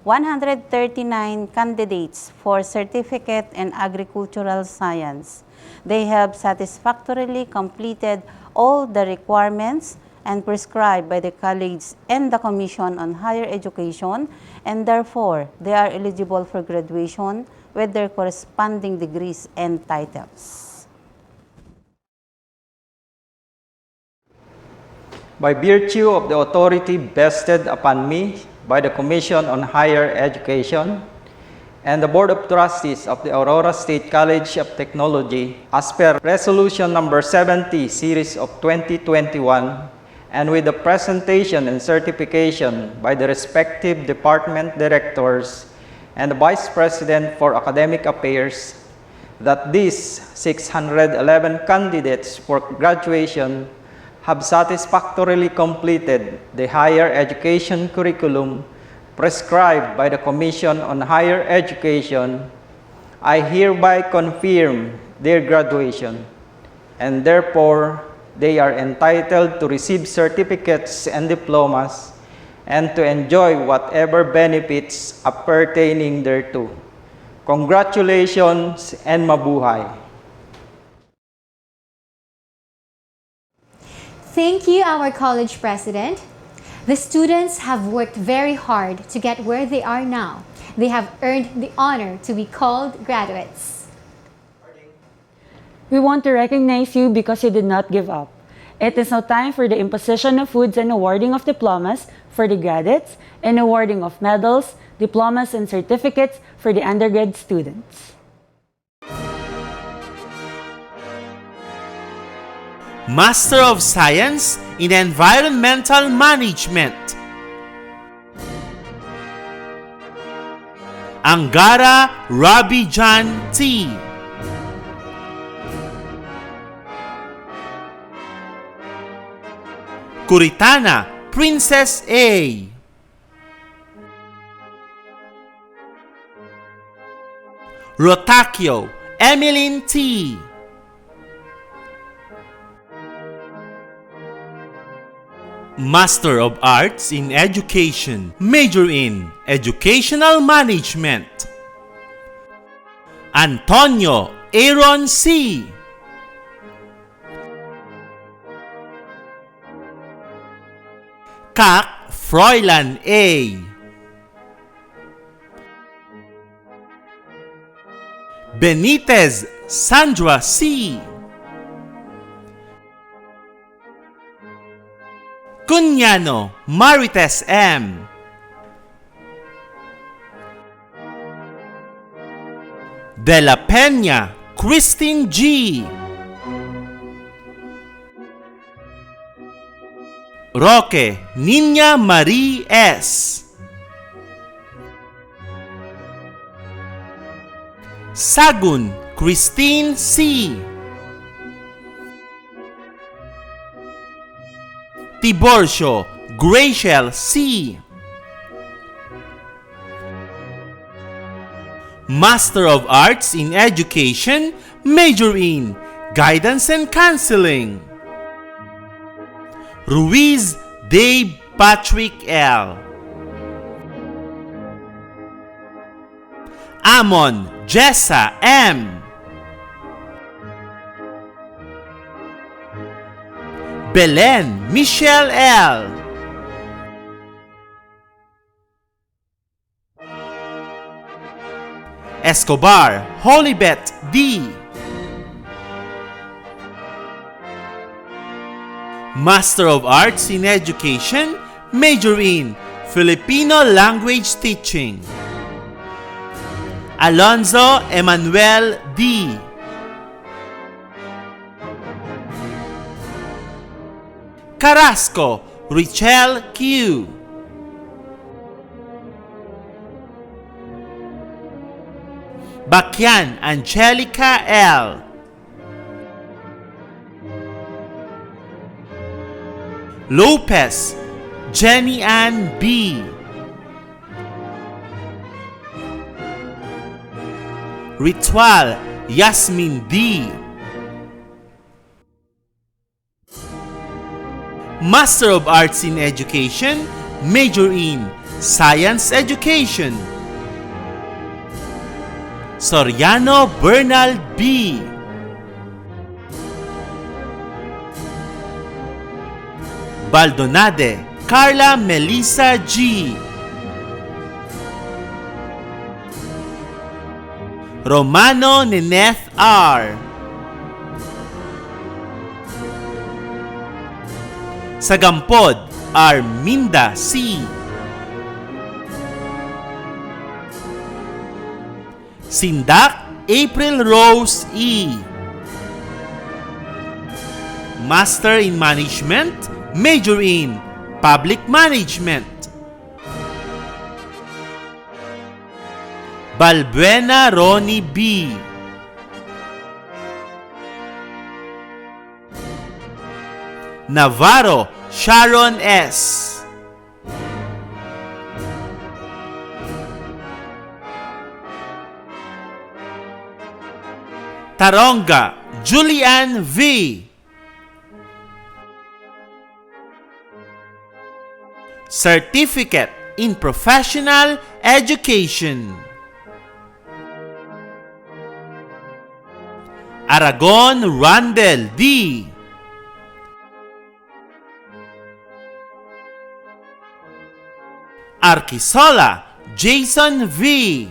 139 candidates for Certificate in Agricultural Science. They have satisfactorily completed all the requirements and prescribed by the College and the Commission on Higher Education, and therefore, they are eligible for graduation with their corresponding degrees and titles. By virtue of the authority vested upon me by the Commission on Higher Education and the Board of Trustees of the Aurora State College of Technology, as per Resolution Number 70, Series of 2021, and with the presentation and certification by the respective department directors and the Vice President for Academic Affairs, that these 611 candidates for graduation have satisfactorily completed the higher education curriculum prescribed by the Commission on Higher Education, I hereby confirm their graduation, and therefore they are entitled to receive certificates and diplomas and to enjoy whatever benefits appertaining thereto. Congratulations and mabuhay! Thank you, our college president. The students have worked very hard to get where they are now. They have earned the honor to be called graduates. We want to recognize you because you did not give up. It is now time for the imposition of foods and awarding of diplomas for the graduates and awarding of medals, diplomas, and certificates for the undergrad students. Master of Science in Environmental Management, Angara Rabijan T. Kuritana Princess A. Rotakio Emmeline T. Master of Arts in Education, major in Educational Management, Antonio Aaron C. Kak Froilan A. Benitez Sandra C. Cunyano Marites M. De la Peña Christine G. Roque Niña Marie S. Sagun Christine C. Tiborcio Graciel C. Master of Arts in Education, major in Guidance and Counseling, Ruiz Dave Patrick L. Amon Jessa M. Belen Michelle L. Escobar Holibet D. Master of Arts in Education, major in Filipino Language Teaching, Alonzo Emmanuel D. Carrasco Richelle Q. Bakyan Angelica L. Lopez Jenny Ann B. Ritual Yasmin D. Master of Arts in Education, major in Science Education, Soriano Bernal B. Baldonade Carla Melissa G. Romano Neneth R. Sagampod, Arminda C. Sindak, April Rose E. Master in Management, Major in Public Management. Balbuena Ronnie B. Navarro Sharon S. Taronga Julian V. Certificate in Professional Education. Aragon Randel D. Arquisola Jason V.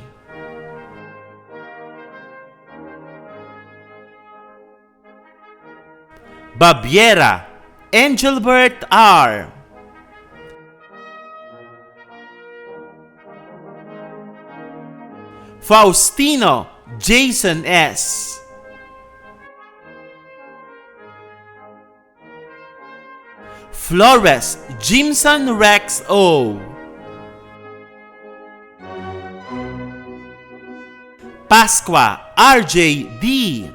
Babiera Angelbert R. Faustino Jason S. Flores Jimson Rex O. Pasqua RJ D.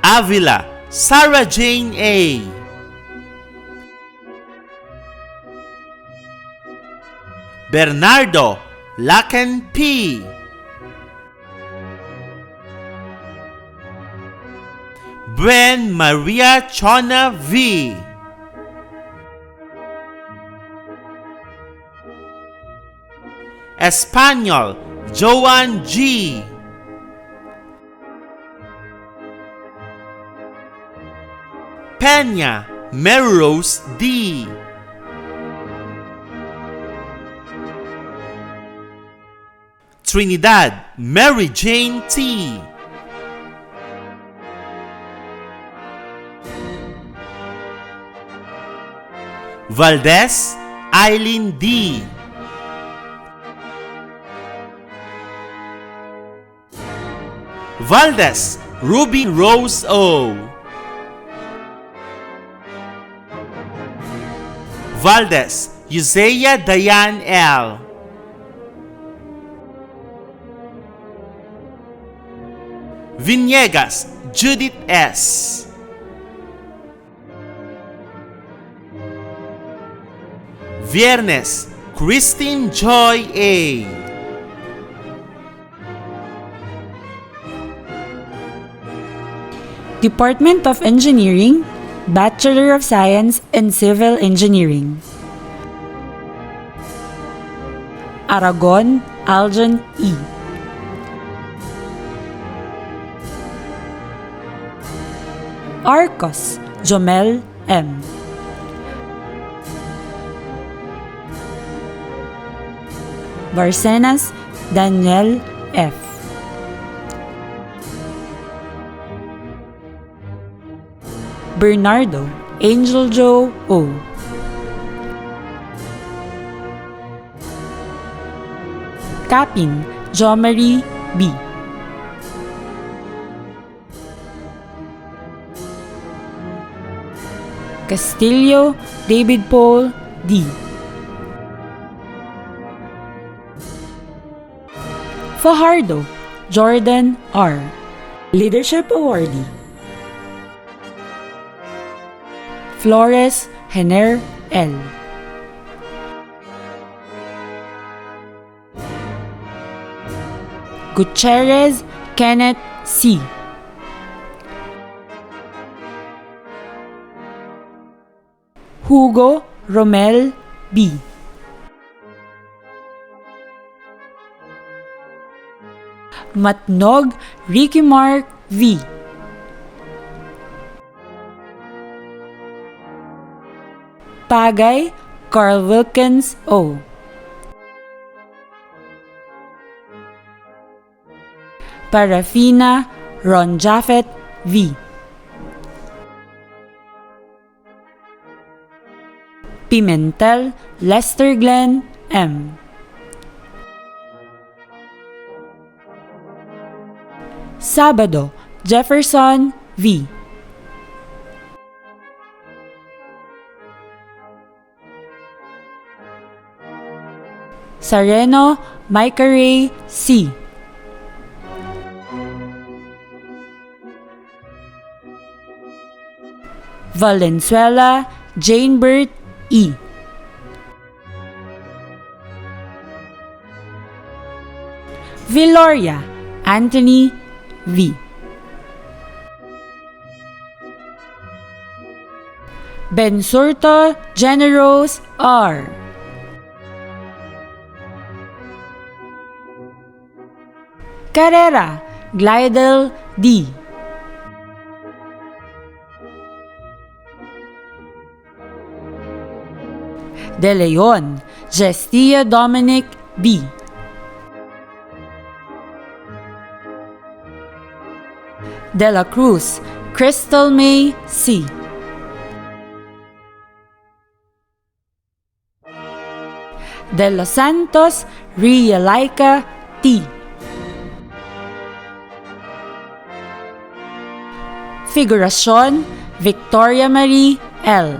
Avila Sarah Jane A. Bernardo Laken P. Bren Maria Chona V. Espanyol Joan G. Peña Melrose D. Trinidad Mary Jane T. Valdez Eileen D. Valdez Ruby Rose O. Valdez Yusea Diane L. Viniegas Judith S. Viernes Christine Joy A. Department of Engineering, Bachelor of Science in Civil Engineering. Aragon Aljon E. Arcos Jomel M. Barcenas Daniel F. Bernardo Angel Joe O. Capin Jomari B. Castillo David Paul D. Fajardo Jordan R. Leadership Awardee. Flores Henner L. Gutierrez Kenneth C. Hugo Romel B. Matnog Ricky Mark V. Pagay Carl Wilkins O. Parafina Ron Japheth V. Pimentel Lester Glenn M. Sabado Jefferson V. Sareno Micah Ray C. Valenzuela Jane Burt E. Villoria Anthony V. Bensurto Generos R. Carrera Glidel D. De Leon Gestia Dominic B. De la Cruz Crystal May C. De los Santos Ria Laika T. Figuración Victoria Marie L.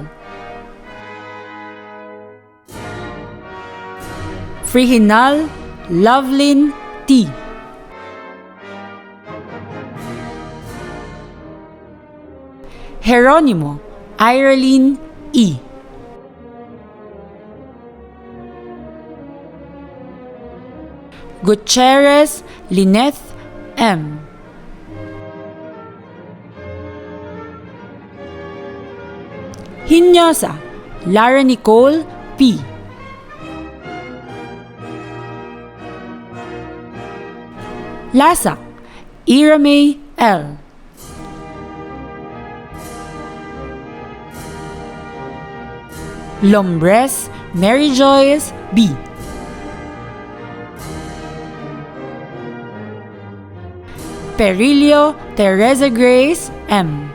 Frihinal Lovelyn T. Jeronimo Irene E. Gutierrez Lineth M. Hinyosa Lara Nicole P. Lasak Ira May L. Lombres Mary Joyce B. Perillo Teresa Grace M.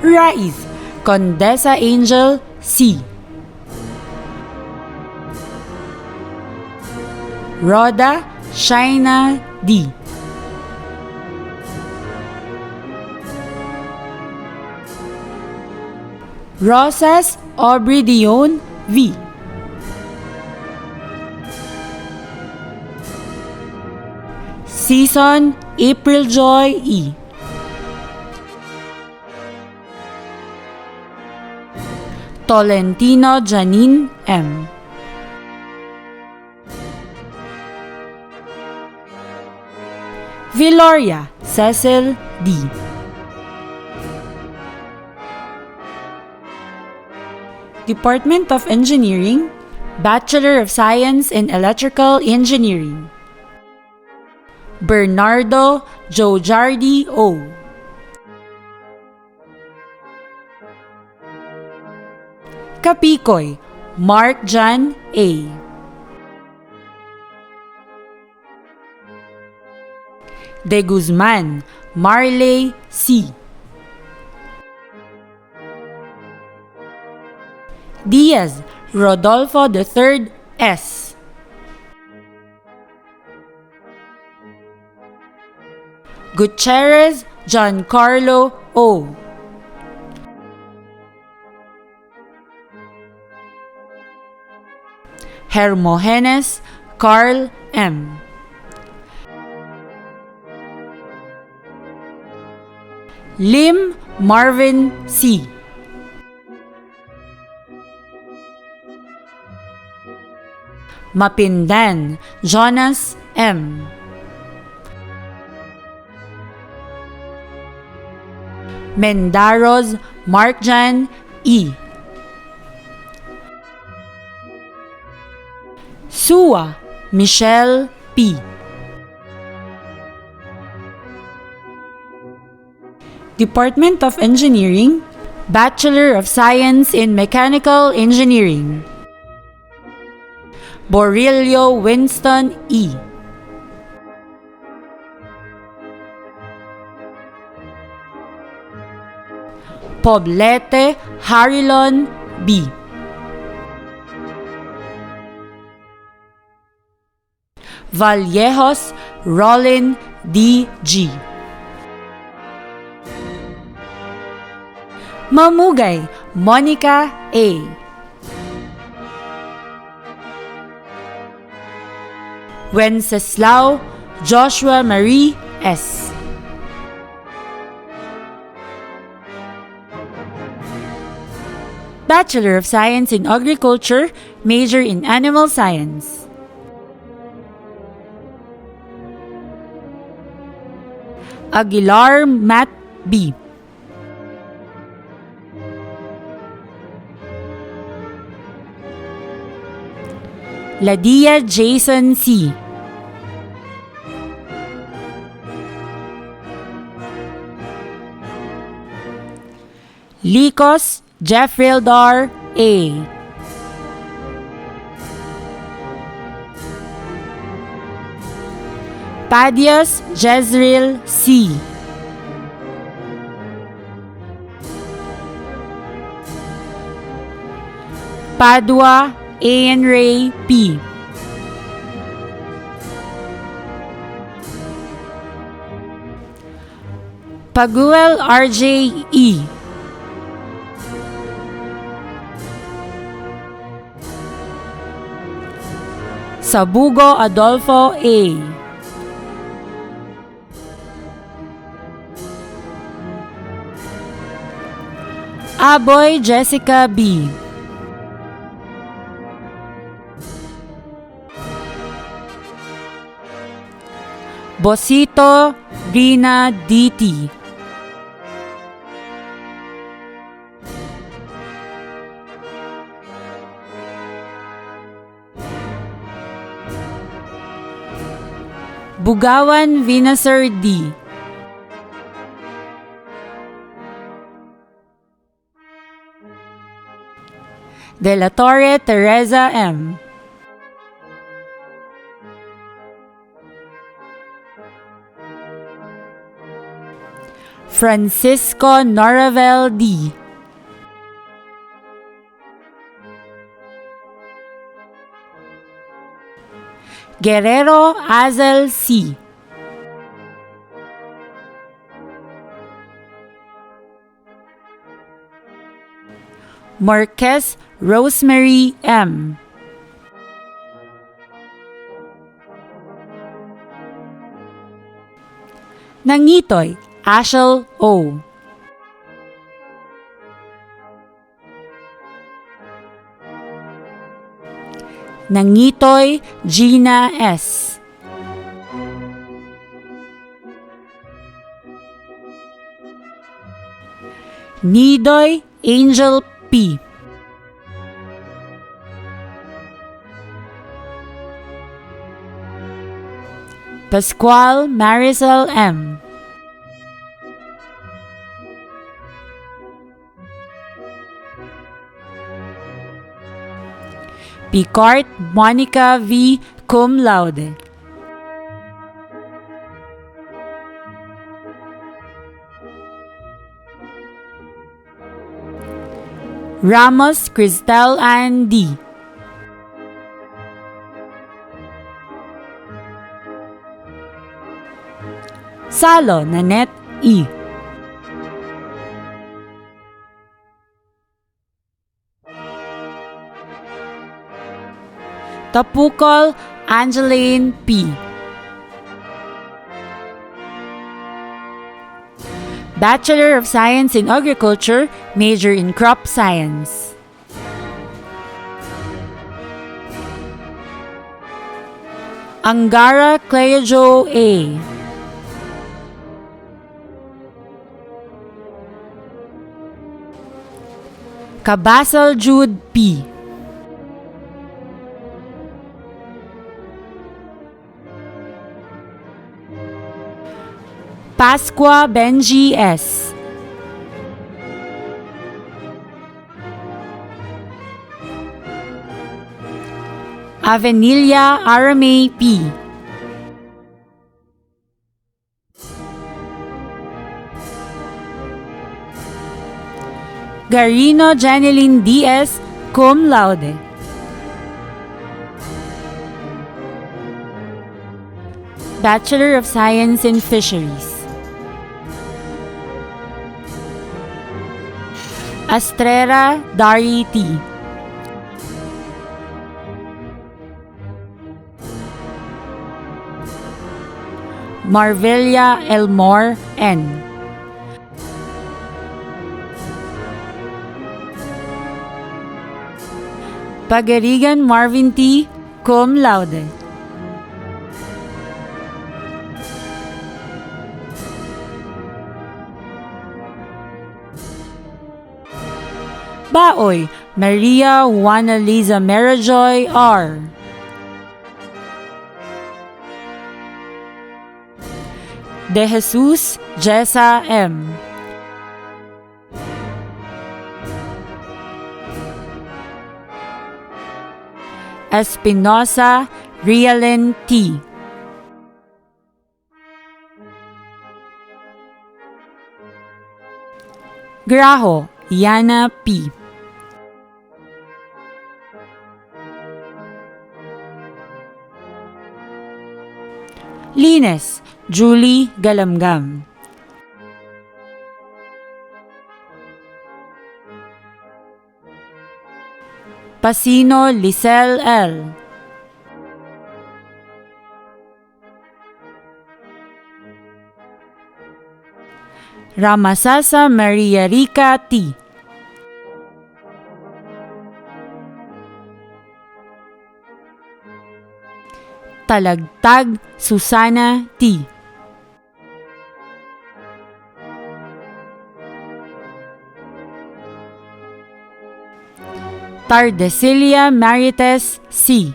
Raiz Condesa Angel C. Rhoda Shaina D. Rosas Aubrey Dion V. Season April Joy E. Tolentino Janine M. Villoria Cecil D. Department of Engineering, Bachelor of Science in Electrical Engineering. Bernardo Jojardi O. Kapicoy Mark John A. De Guzman Marley C. Diaz Rodolfo III S. Gutierrez Giancarlo O. Hermogenes Carl M. Lim Marvin C. Mapindan Jonas M. Mendaros Markjan E. Sua Michelle P. Department of Engineering, Bachelor of Science in Mechanical Engineering. Borillo Winston E. Poblete Harilon B. Vallejos Rollin D.G. Mamugay Monica A. Wenceslao Joshua Marie S. Bachelor of Science in Agriculture, major in Animal Science. Aguilar Matt B. Ladia Jason C. Likos Jeffrildar A. Padias Jezreel C. Padua Ian Ray P. Paguel RJ E. Sabugo Adolfo A. Aboy Jessica B. Bosito Rina DT. Bugawan Vinasar D. De la Torre Teresa M. Francisco Noravel D. Guerrero Azel C. Marquez Rosemary M. Nangitoy Ashel O. Nangitoy Gina S. Nidoy Angel P. Pascual Marisol M. Picart Monica V. Cum laude. Ramos Cristel Ann D. Salo Nanette E. Tapukol Angeline P. Bachelor of Science in Agriculture, major in Crop Science. Angara Cleojo A. Kabasal Jude P. Pasqua Benji S. Avenilia Aramay P. Garino Janeline Diaz, cum laude. Bachelor of Science in Fisheries. Astrera Dari T. Marvelia Elmore N. Pagarigan Marvin T. cum laude. Baoy Maria Juana Liza Merajoy R. De Jesus Jessa M. Espinosa Rialyn T. Graho Yana P. Lines Julie Galamgam. Pasino Lisel L. Ramasasa Maria Rica T. Talagtag Susana T. Tardesilia Marites C.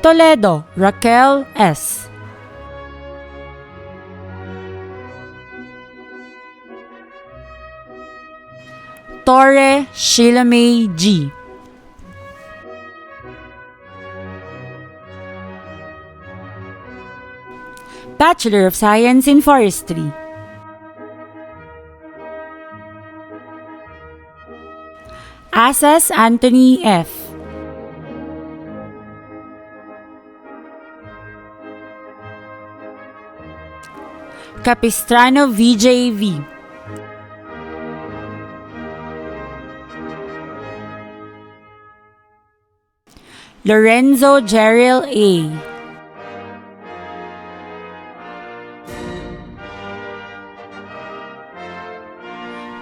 Toledo Raquel S. Torre Sheila May G. Bachelor of Science in Forestry. Asas Anthony F. Capistrano VJ V. Lorenzo Jeriel A.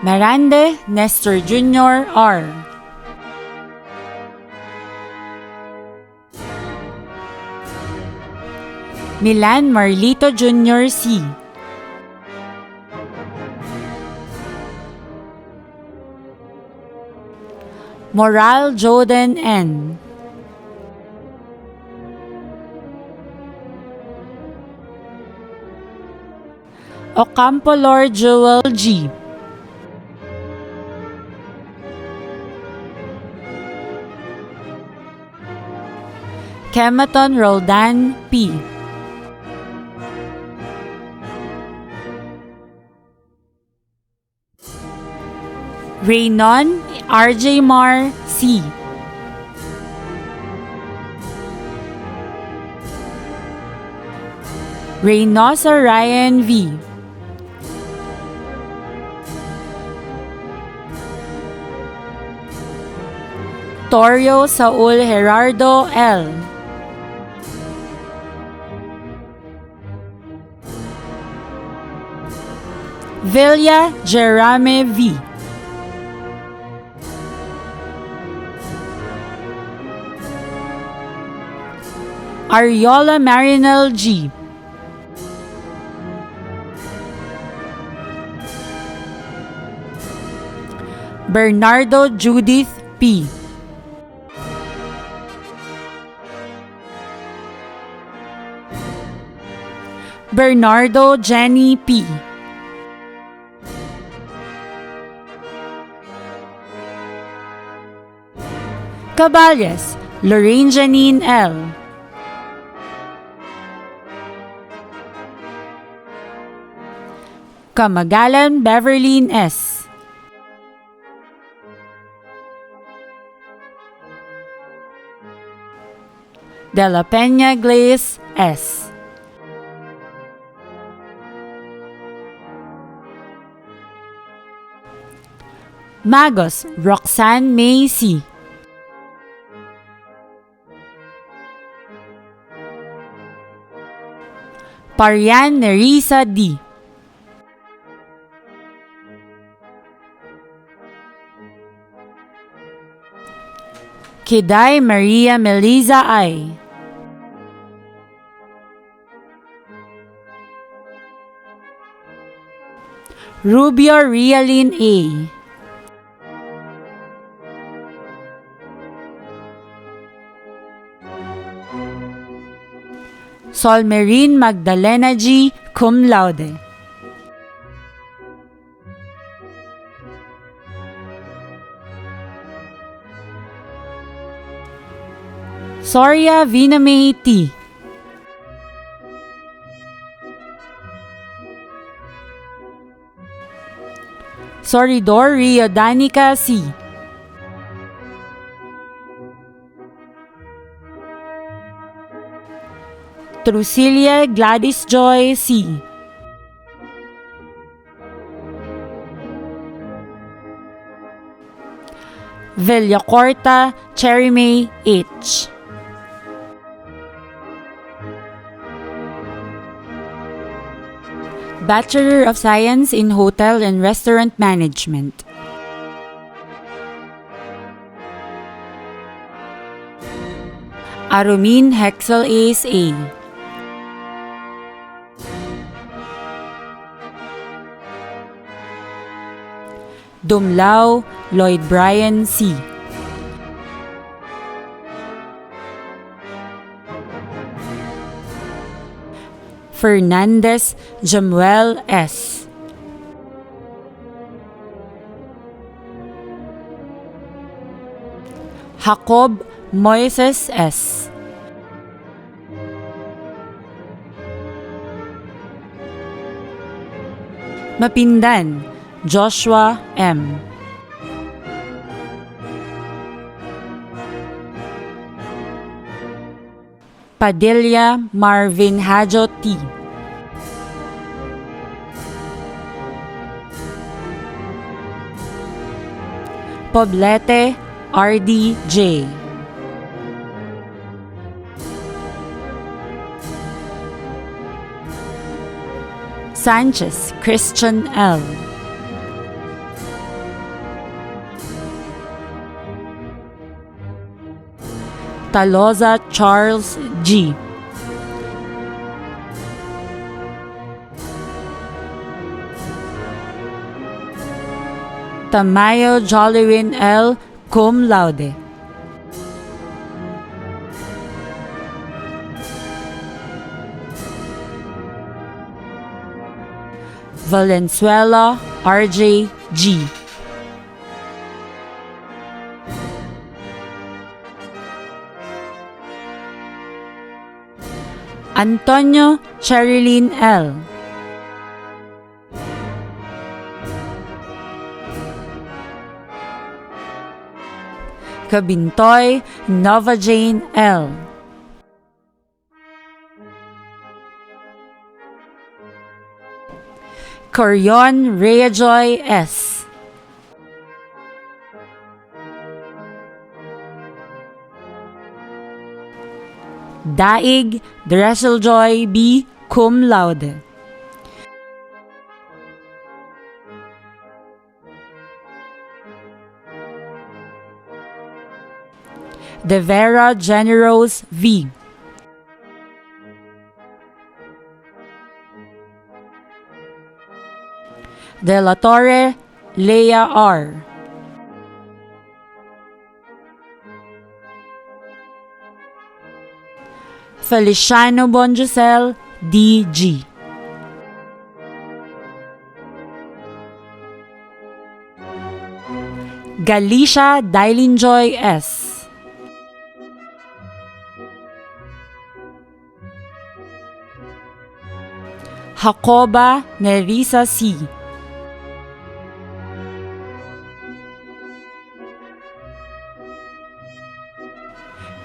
Marande Nestor Jr. R. Milan Marlito Jr. C. Moral Joden N. Ocampo Lord Joel G. Kematon Roldan P. Raynon RJ Mar C. Reynosa Ryan V. Torio Saul Gerardo L. Villa Jerame V. Ariola Marinel G. Bernardo Judith P. Bernardo Jenny P. Caballes, Lorraine Janine L. Kamagalan, Beverlyn S. De la Peña Glaze S. Magos, Roxanne May C. Parian Nerissa D. Kiday Maria Meliza I. Rubio Rialin A. Solmerin Magdalena G. Cum laude. Soria Vinamay T. Soridor Rio Danica C. Trucilia Gladys Joy C. Villacorta Cherry May H. Bachelor of Science in Hotel and Restaurant Management. Arumin Hexel Ace A. Dumlao Lloyd Bryan C. Fernandez Jamuel S. Jacob Moises S. Mapindan Joshua M. Padilla Marvin Hajo T. Poblete R.D. J. Sanchez Christian L. Taloza Charles G. Tamayo Jolywin L. Cum laude. Valenzuela R.J. G. Antonio Cherilyn L. Kabintoy Nova Jane L. Corion Reajoy S. Daig Dresseljoy B. Cum laude. De Vera Generos V. De la Torre Leia R. Feliciano Bonjusel D.G. Galicia Dylinjoy S. Jacoba Nerissa C.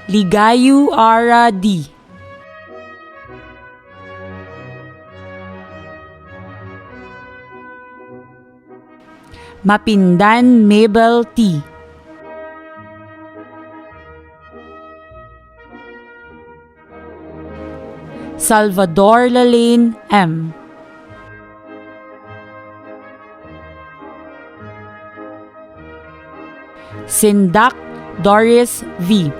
Ligayu Ara D. Mapindan Mabel T. Salvador Lalaine M. Sindak Doris V.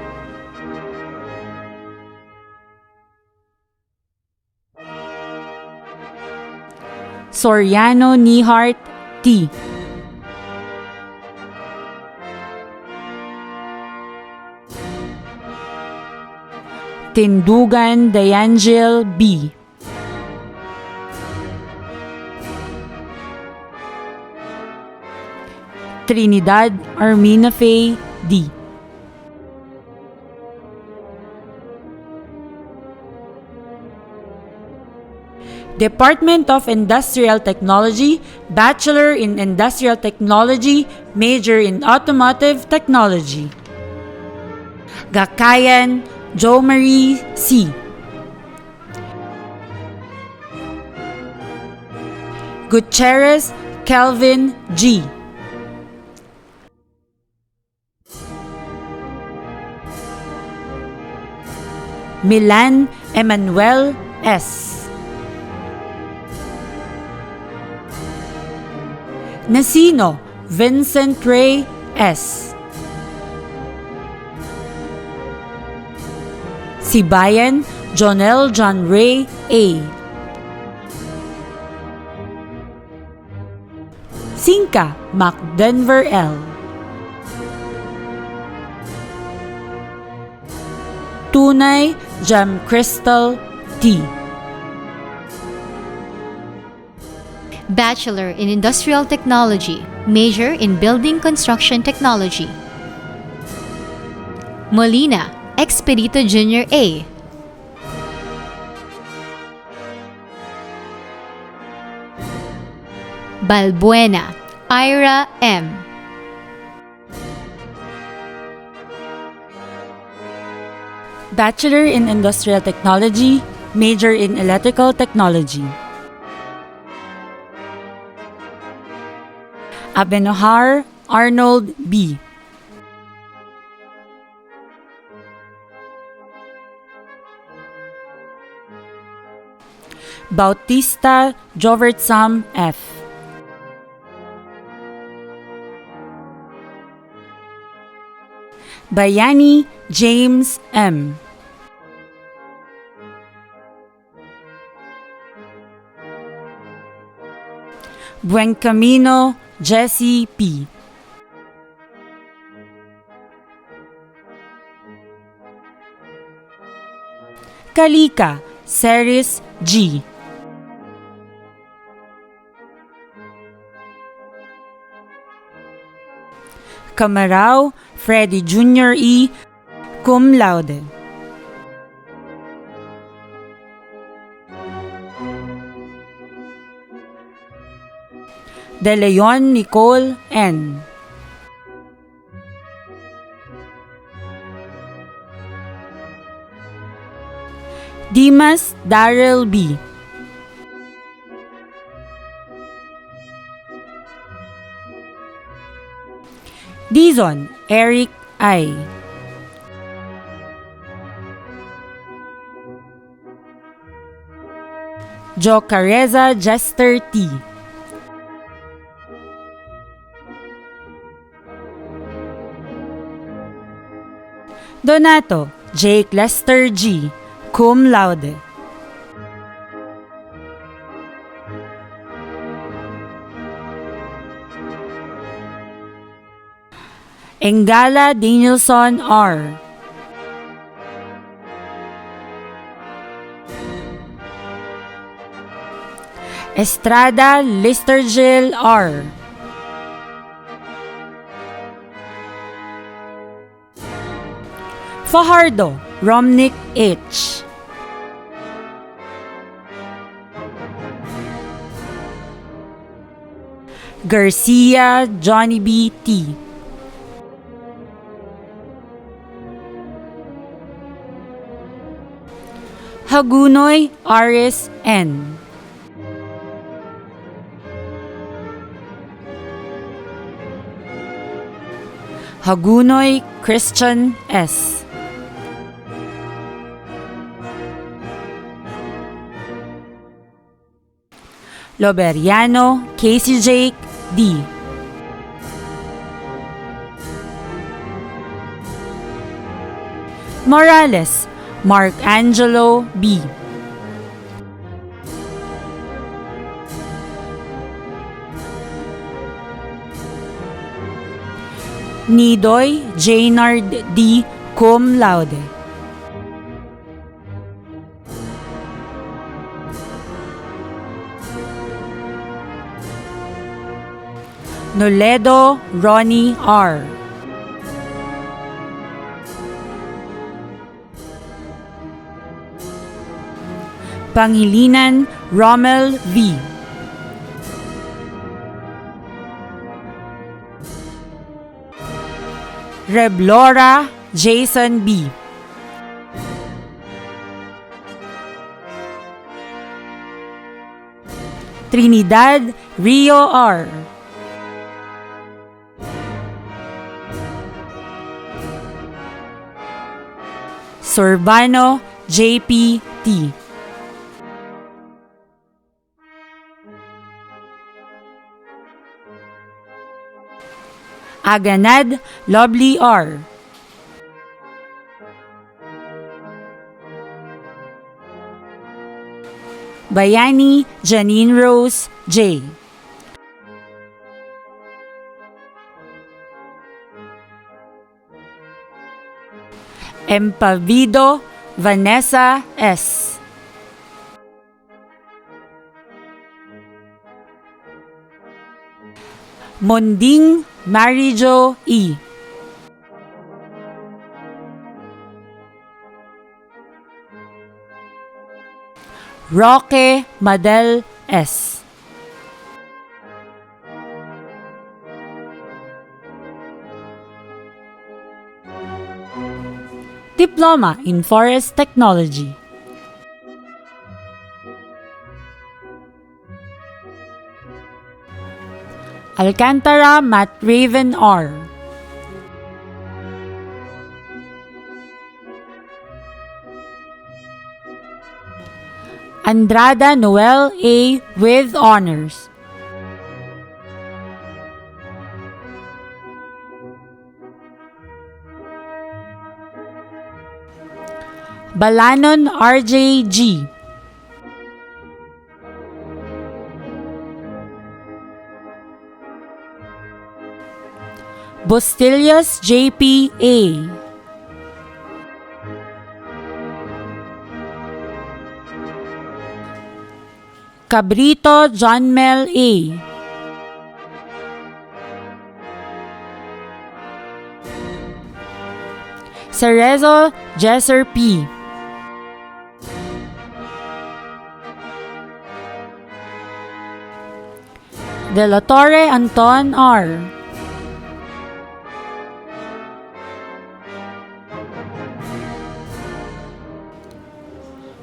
Soriano Nihart T. Tindugan Diangel B. Trinidad Armina Faye D. Department of Industrial Technology, Bachelor in Industrial Technology, Major in Automotive Technology. Gakayan Jo Marie C. Gutierrez Kelvin G. Milan Emmanuel S. Nasino Vincent Ray S. Sibayan Jonel John Ray A. Sinka Mac Denver L. Tunay Jam Crystal T. Bachelor in Industrial Technology, Major in Building Construction Technology. Molina Expedito Jr. A. Balbuena Ira M. Bachelor in Industrial Technology, Major in Electrical Technology. Abenohar Arnold B. Bautista Jovertsam F. Bayani James M. Buencamino Jesse P. Kalika Ceris G. Camarao Freddy Jr. E. Cum laude. De Leon Nicole N. Dimas Darrell B. Dizon Eric I. Jocareza Jester T. Donato Jake Lester G. Cum laude. Engala Danielson R. Estrada Listergil R. Fajardo Romnick H. Garcia Johnny B. T. Hagunoy Aris N. Hagunoy Christian S. Loberiano Casey Jake D. Morales Mark Angelo B. Nidoy Jaynard D. Cum laude. Noledo Ronnie R. Pangilinan Rommel V. Reblora Jason B. Trinidad Rio R. Sorbano JP T. Aganad Lovely R. Bayani Janine Rose J. Empavido Vanessa S. Monding Marijo E. Roque Madel S. Diploma in Forest Technology. Alcantara Matt Raven R. Andrada Noel A. with honors. Balanon RJ G. Bustillos JP A. Cabrito John Mel A. Cerezo Jesser P. De la Torre Anton R.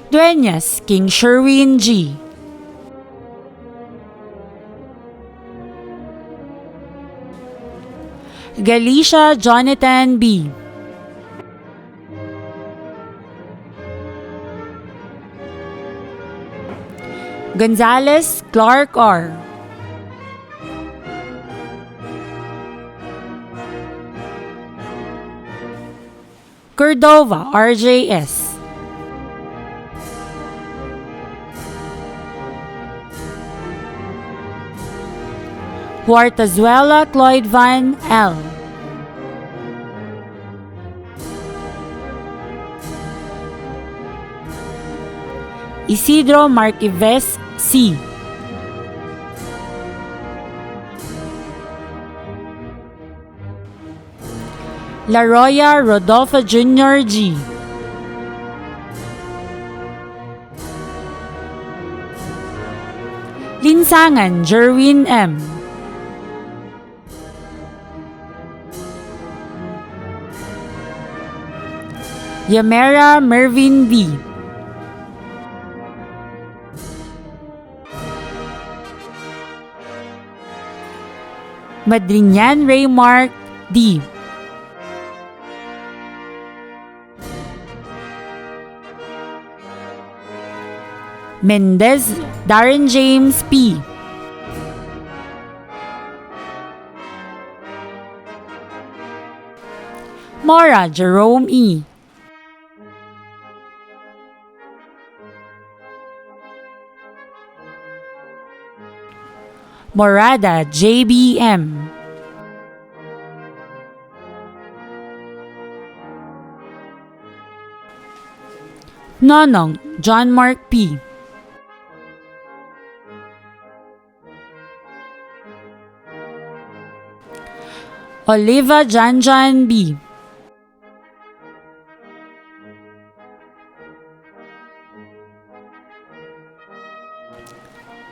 Dueñas King Sherwin G. Galicia Jonathan B. Gonzalez Clark R. Cordova RJS. Huartazuela Cloyd Van L. Isidro Marquives C. La Roya Rodolfo Jr. G. Linsangan Jerwin M. Yamera Mervin B. Madrinian Raymark D. Mendez Darren James P. Mora Jerome E. Morada JBM. Nonong John Mark P. Oliva Janjan B.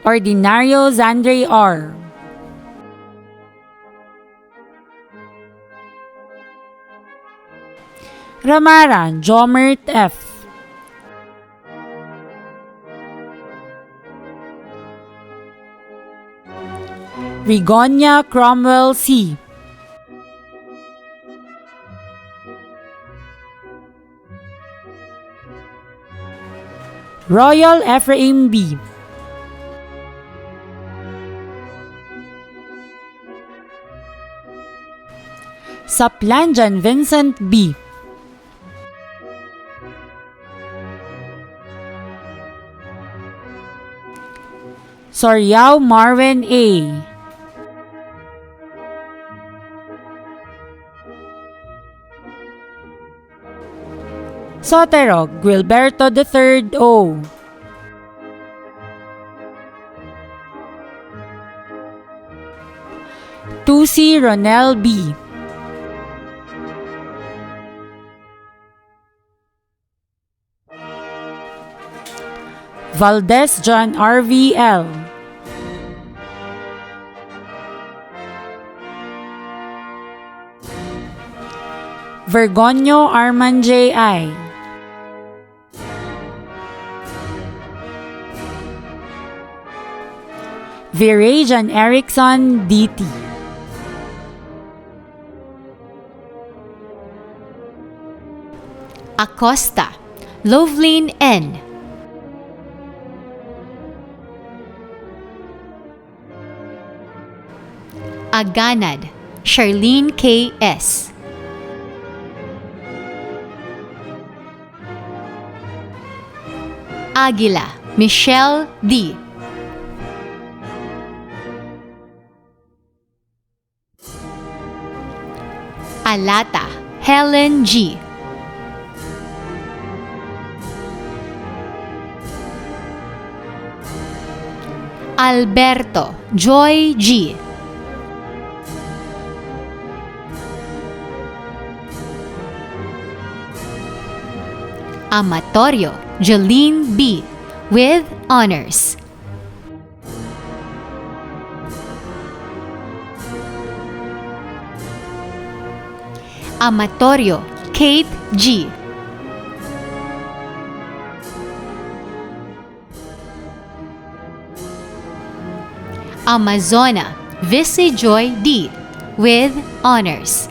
Ordinario Zandre R. Ramaran Jomert F. Rigonia Cromwell C. Royal Ephraim B. Saplanjan Vincent B. Soriao Marvin A. Sotero Guilberto III O. Tusi Ronel B. Valdez John RVL. Vergonio Arman J.I. Virajan Erickson DT. Acosta Loveline N. Aganad Charlene K.S. Aguila Michelle D. Alata Helen G. Alberto Joy G. Amatorio Jeline B. with honors. Amatorio Kate G. Amazona Visi Joy D. with honors.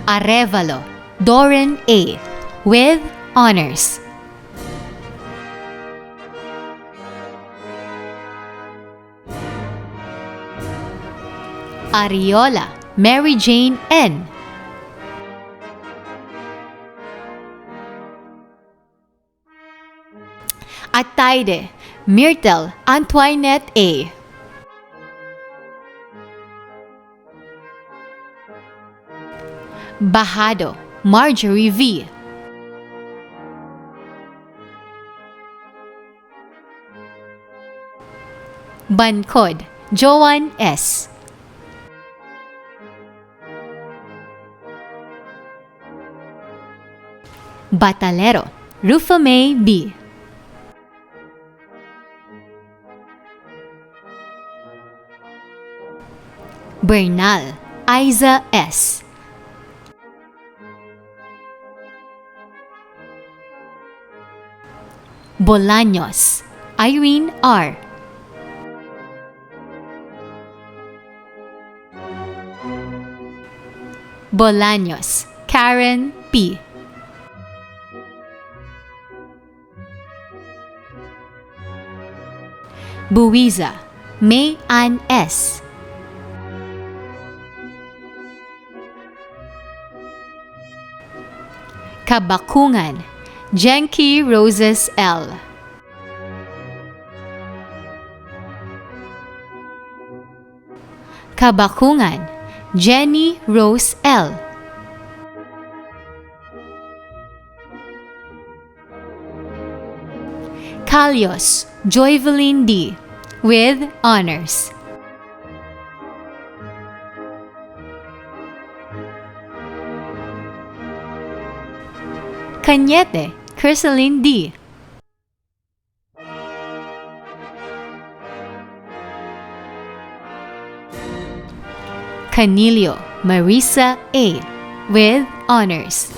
Arevalo Doran A. with honors. Ariola Mary Jane N. Ataide Myrtle Antoinette A. Bahado Marjorie V. Bancod Joan S. Batalero Rufa May B. Bernal Aiza S. Bolaños Irene R. Bolaños Karen P. Buiza May Ann S. Kabakungan Jenky Roses L. Kabakungan Jenny Rose L. Calios Joyvelyn D. with honors. Cañete Chrysaline D. Canilio Marisa A. with honors.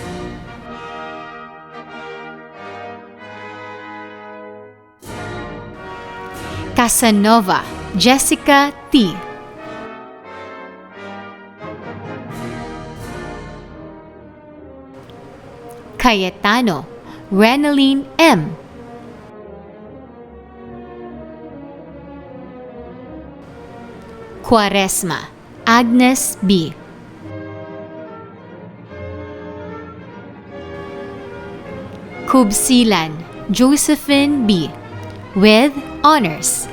Casanova Jessica T. Cayetano Renaline M. Quaresma Agnes B. Kubsilan Josephine B. with honors.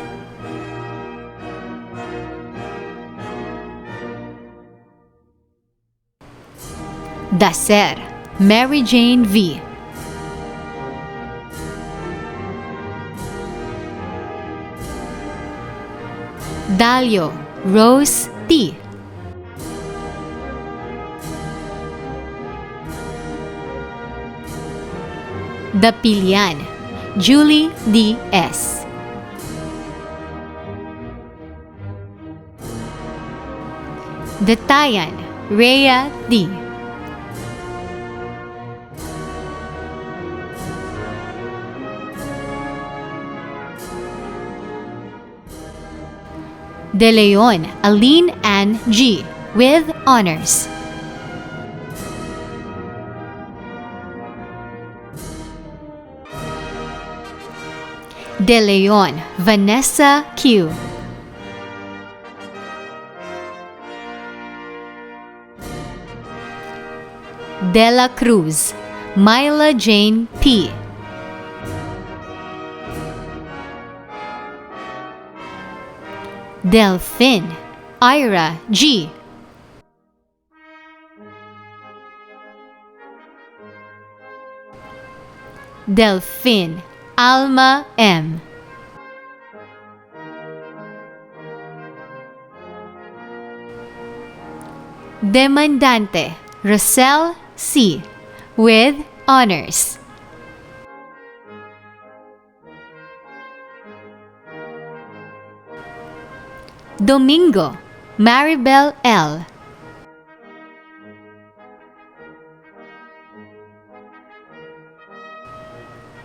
Dacer Mary Jane V. Dalio Rose T. Dapilian Julie D. S. Detayan Rhea D. De Leon Aline Ann G. with honors. De Leon Vanessa Q. De La Cruz Myla Jane P. Delphine Ira G. Delphine Alma M. Demandante Rosel C. with honors. Domingo Maribel L.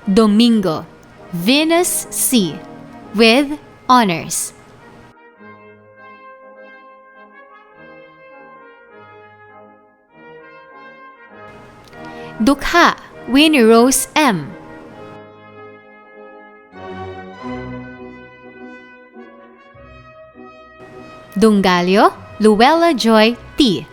Domingo Venus C. with honors. Dukha Winnie Rose M. Dungalio Luella Joy T.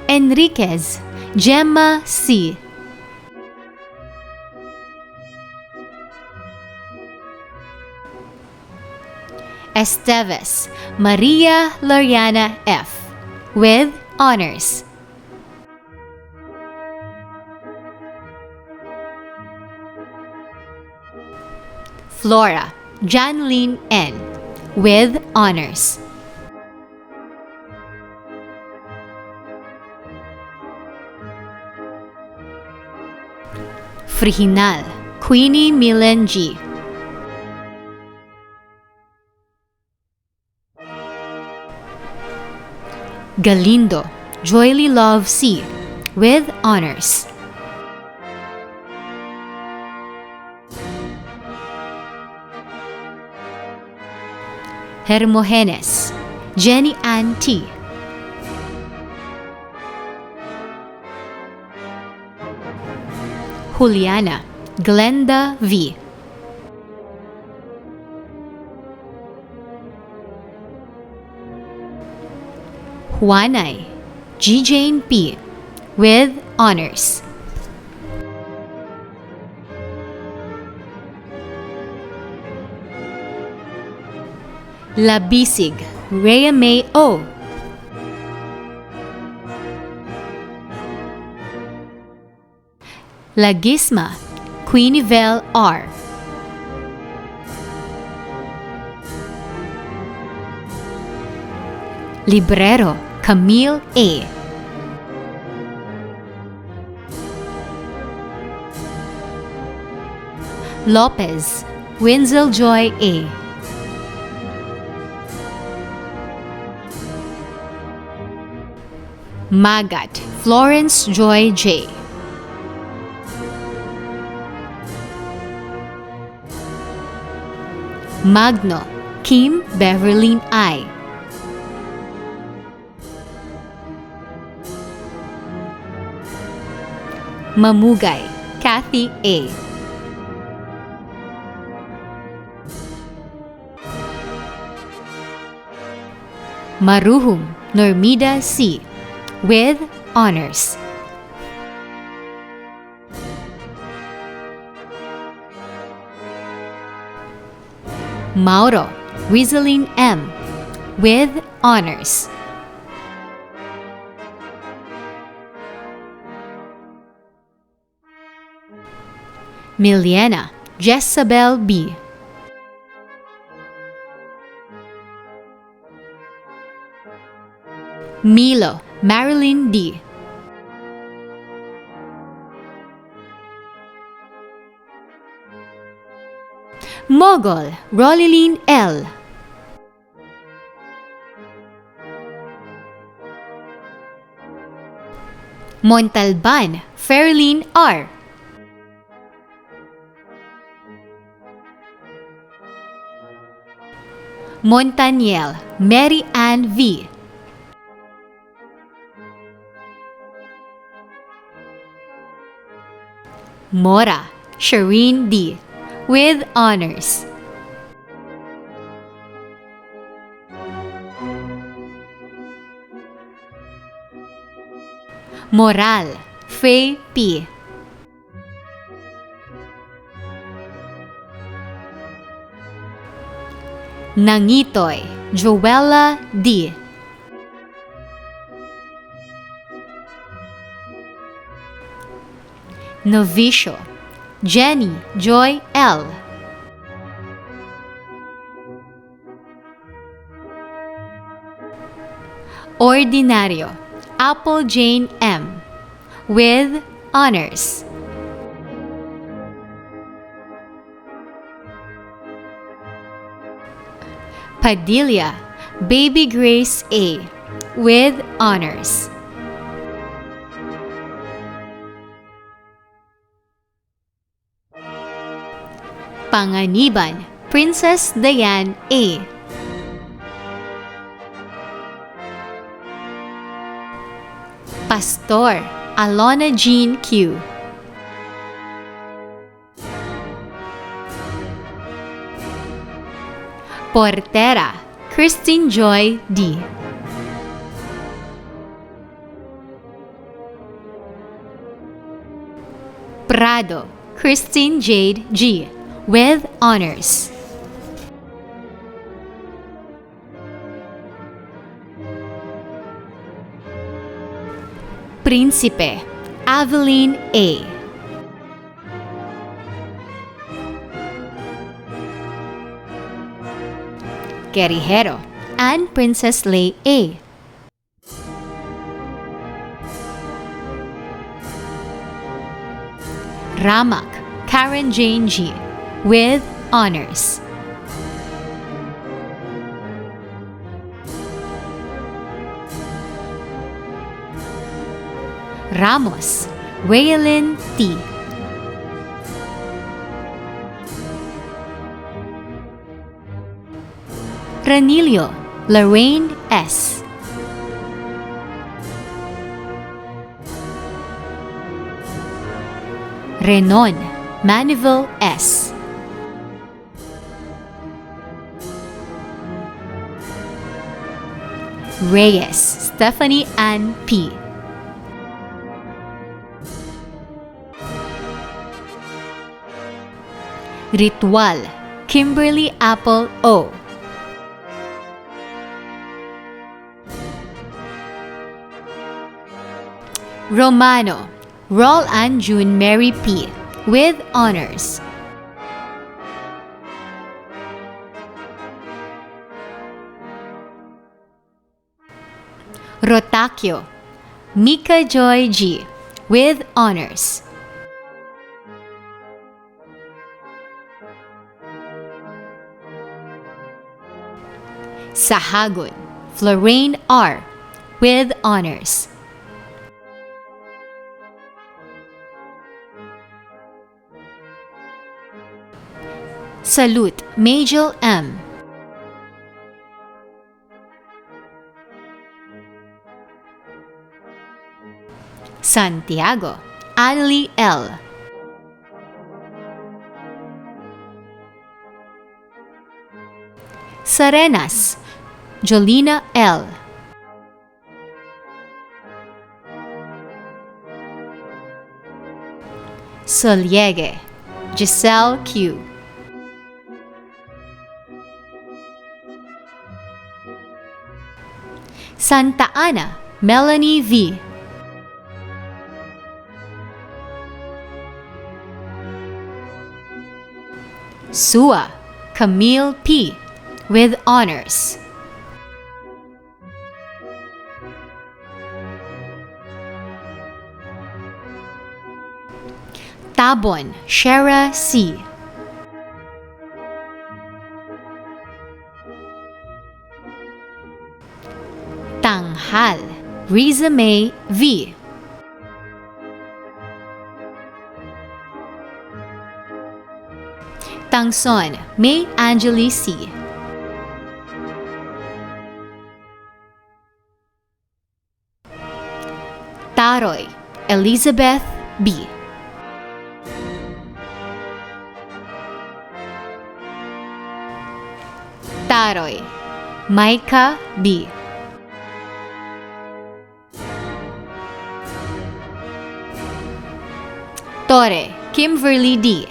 Enriquez Gemma C. Esteves Maria Loriana F. with honors. Flora Janlene N. with honors. Frihinal Queenie Milen G. Galindo Joyly Love C with honors. Hermogenes Jenny Ann T. Juliana Glenda V. Juanay G. Jane P. with honors. Labisig Rhea May O. Lagisma Queenivel R. Librero Camille A. Lopez Winzel Joy A. Magat Florence Joy J. Magno Kim Beverlyn I. Mamugay Kathy A. Maruhum Normida C. with honors. Mauro Rizalin M. with honors. Miliana Jezabel B. Milo Marilyn D. Mogol Rolilyn L. Montalban Fairlyn R. Montaniel Mary Ann V. Mora Shireen D. with honors. Moral Faye P. Nangitoy Joella D. Novicio Jenny Joy L. Ordinario Apple Jane M. with honors. Padilla Baby Grace A. with honors. Panganiban Princess Diane A. Pastor Alona Jean Q. Portera Christine Joy D. Prado Christine Jade G. with honors. Príncipe Aveline A. Querijero and Princess Lay A. Ramak Karen Jane G. with honors. Ramos, Raylin T. Ranillo, Lorraine S. Renon, Manivel S. Reyes, Stephanie Ann P. Ritual, Kimberly Apple O. Romano, Roll Ann June Mary P. with honors. Rotakyo, Mika Joy G. with honors. Sahagun, Florane R. with honors. Salute, Majel M. Santiago, Annalie L. Serenas, Jolina L. Soliegue, Giselle Q. Santa Ana, Melanie V. Sua, Camille P. with honors. Tabon, Shara C. Tanghal, Riza May V. Tangson, May Angeli C. Taroy, Elizabeth B. Taroy, Micah B. Torre, Kimberly D.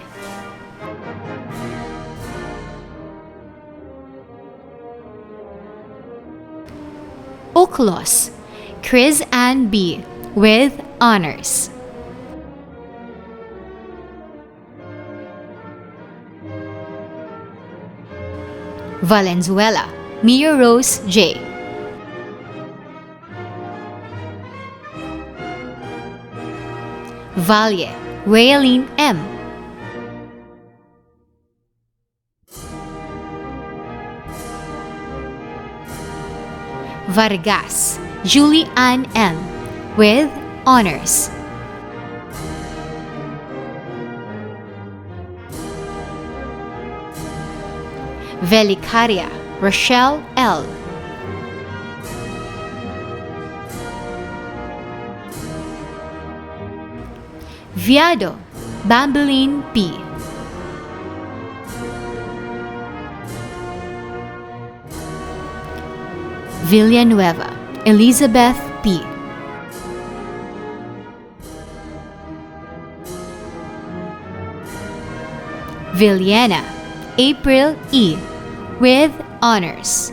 Uklos, Chris Ann B. with honors. Valenzuela, Mia Rose J. Valle, Raylene M. Vargas, Julie Ann M. with honors. Velicaria, Rochelle L. Viado, Bambeline P. Villanueva, Elizabeth P. Villena, April E. with honors.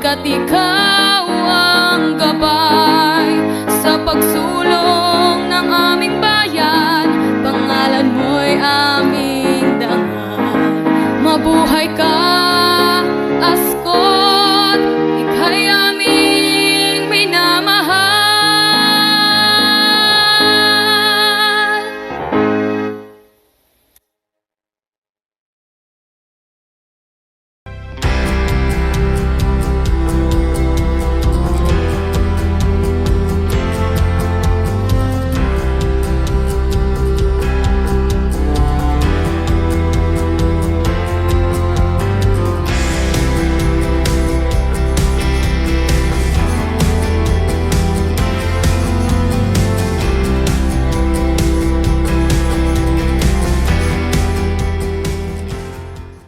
Pagkat ikaw ang gabay sa pagsulong ng aming bayan, pangalan mo'y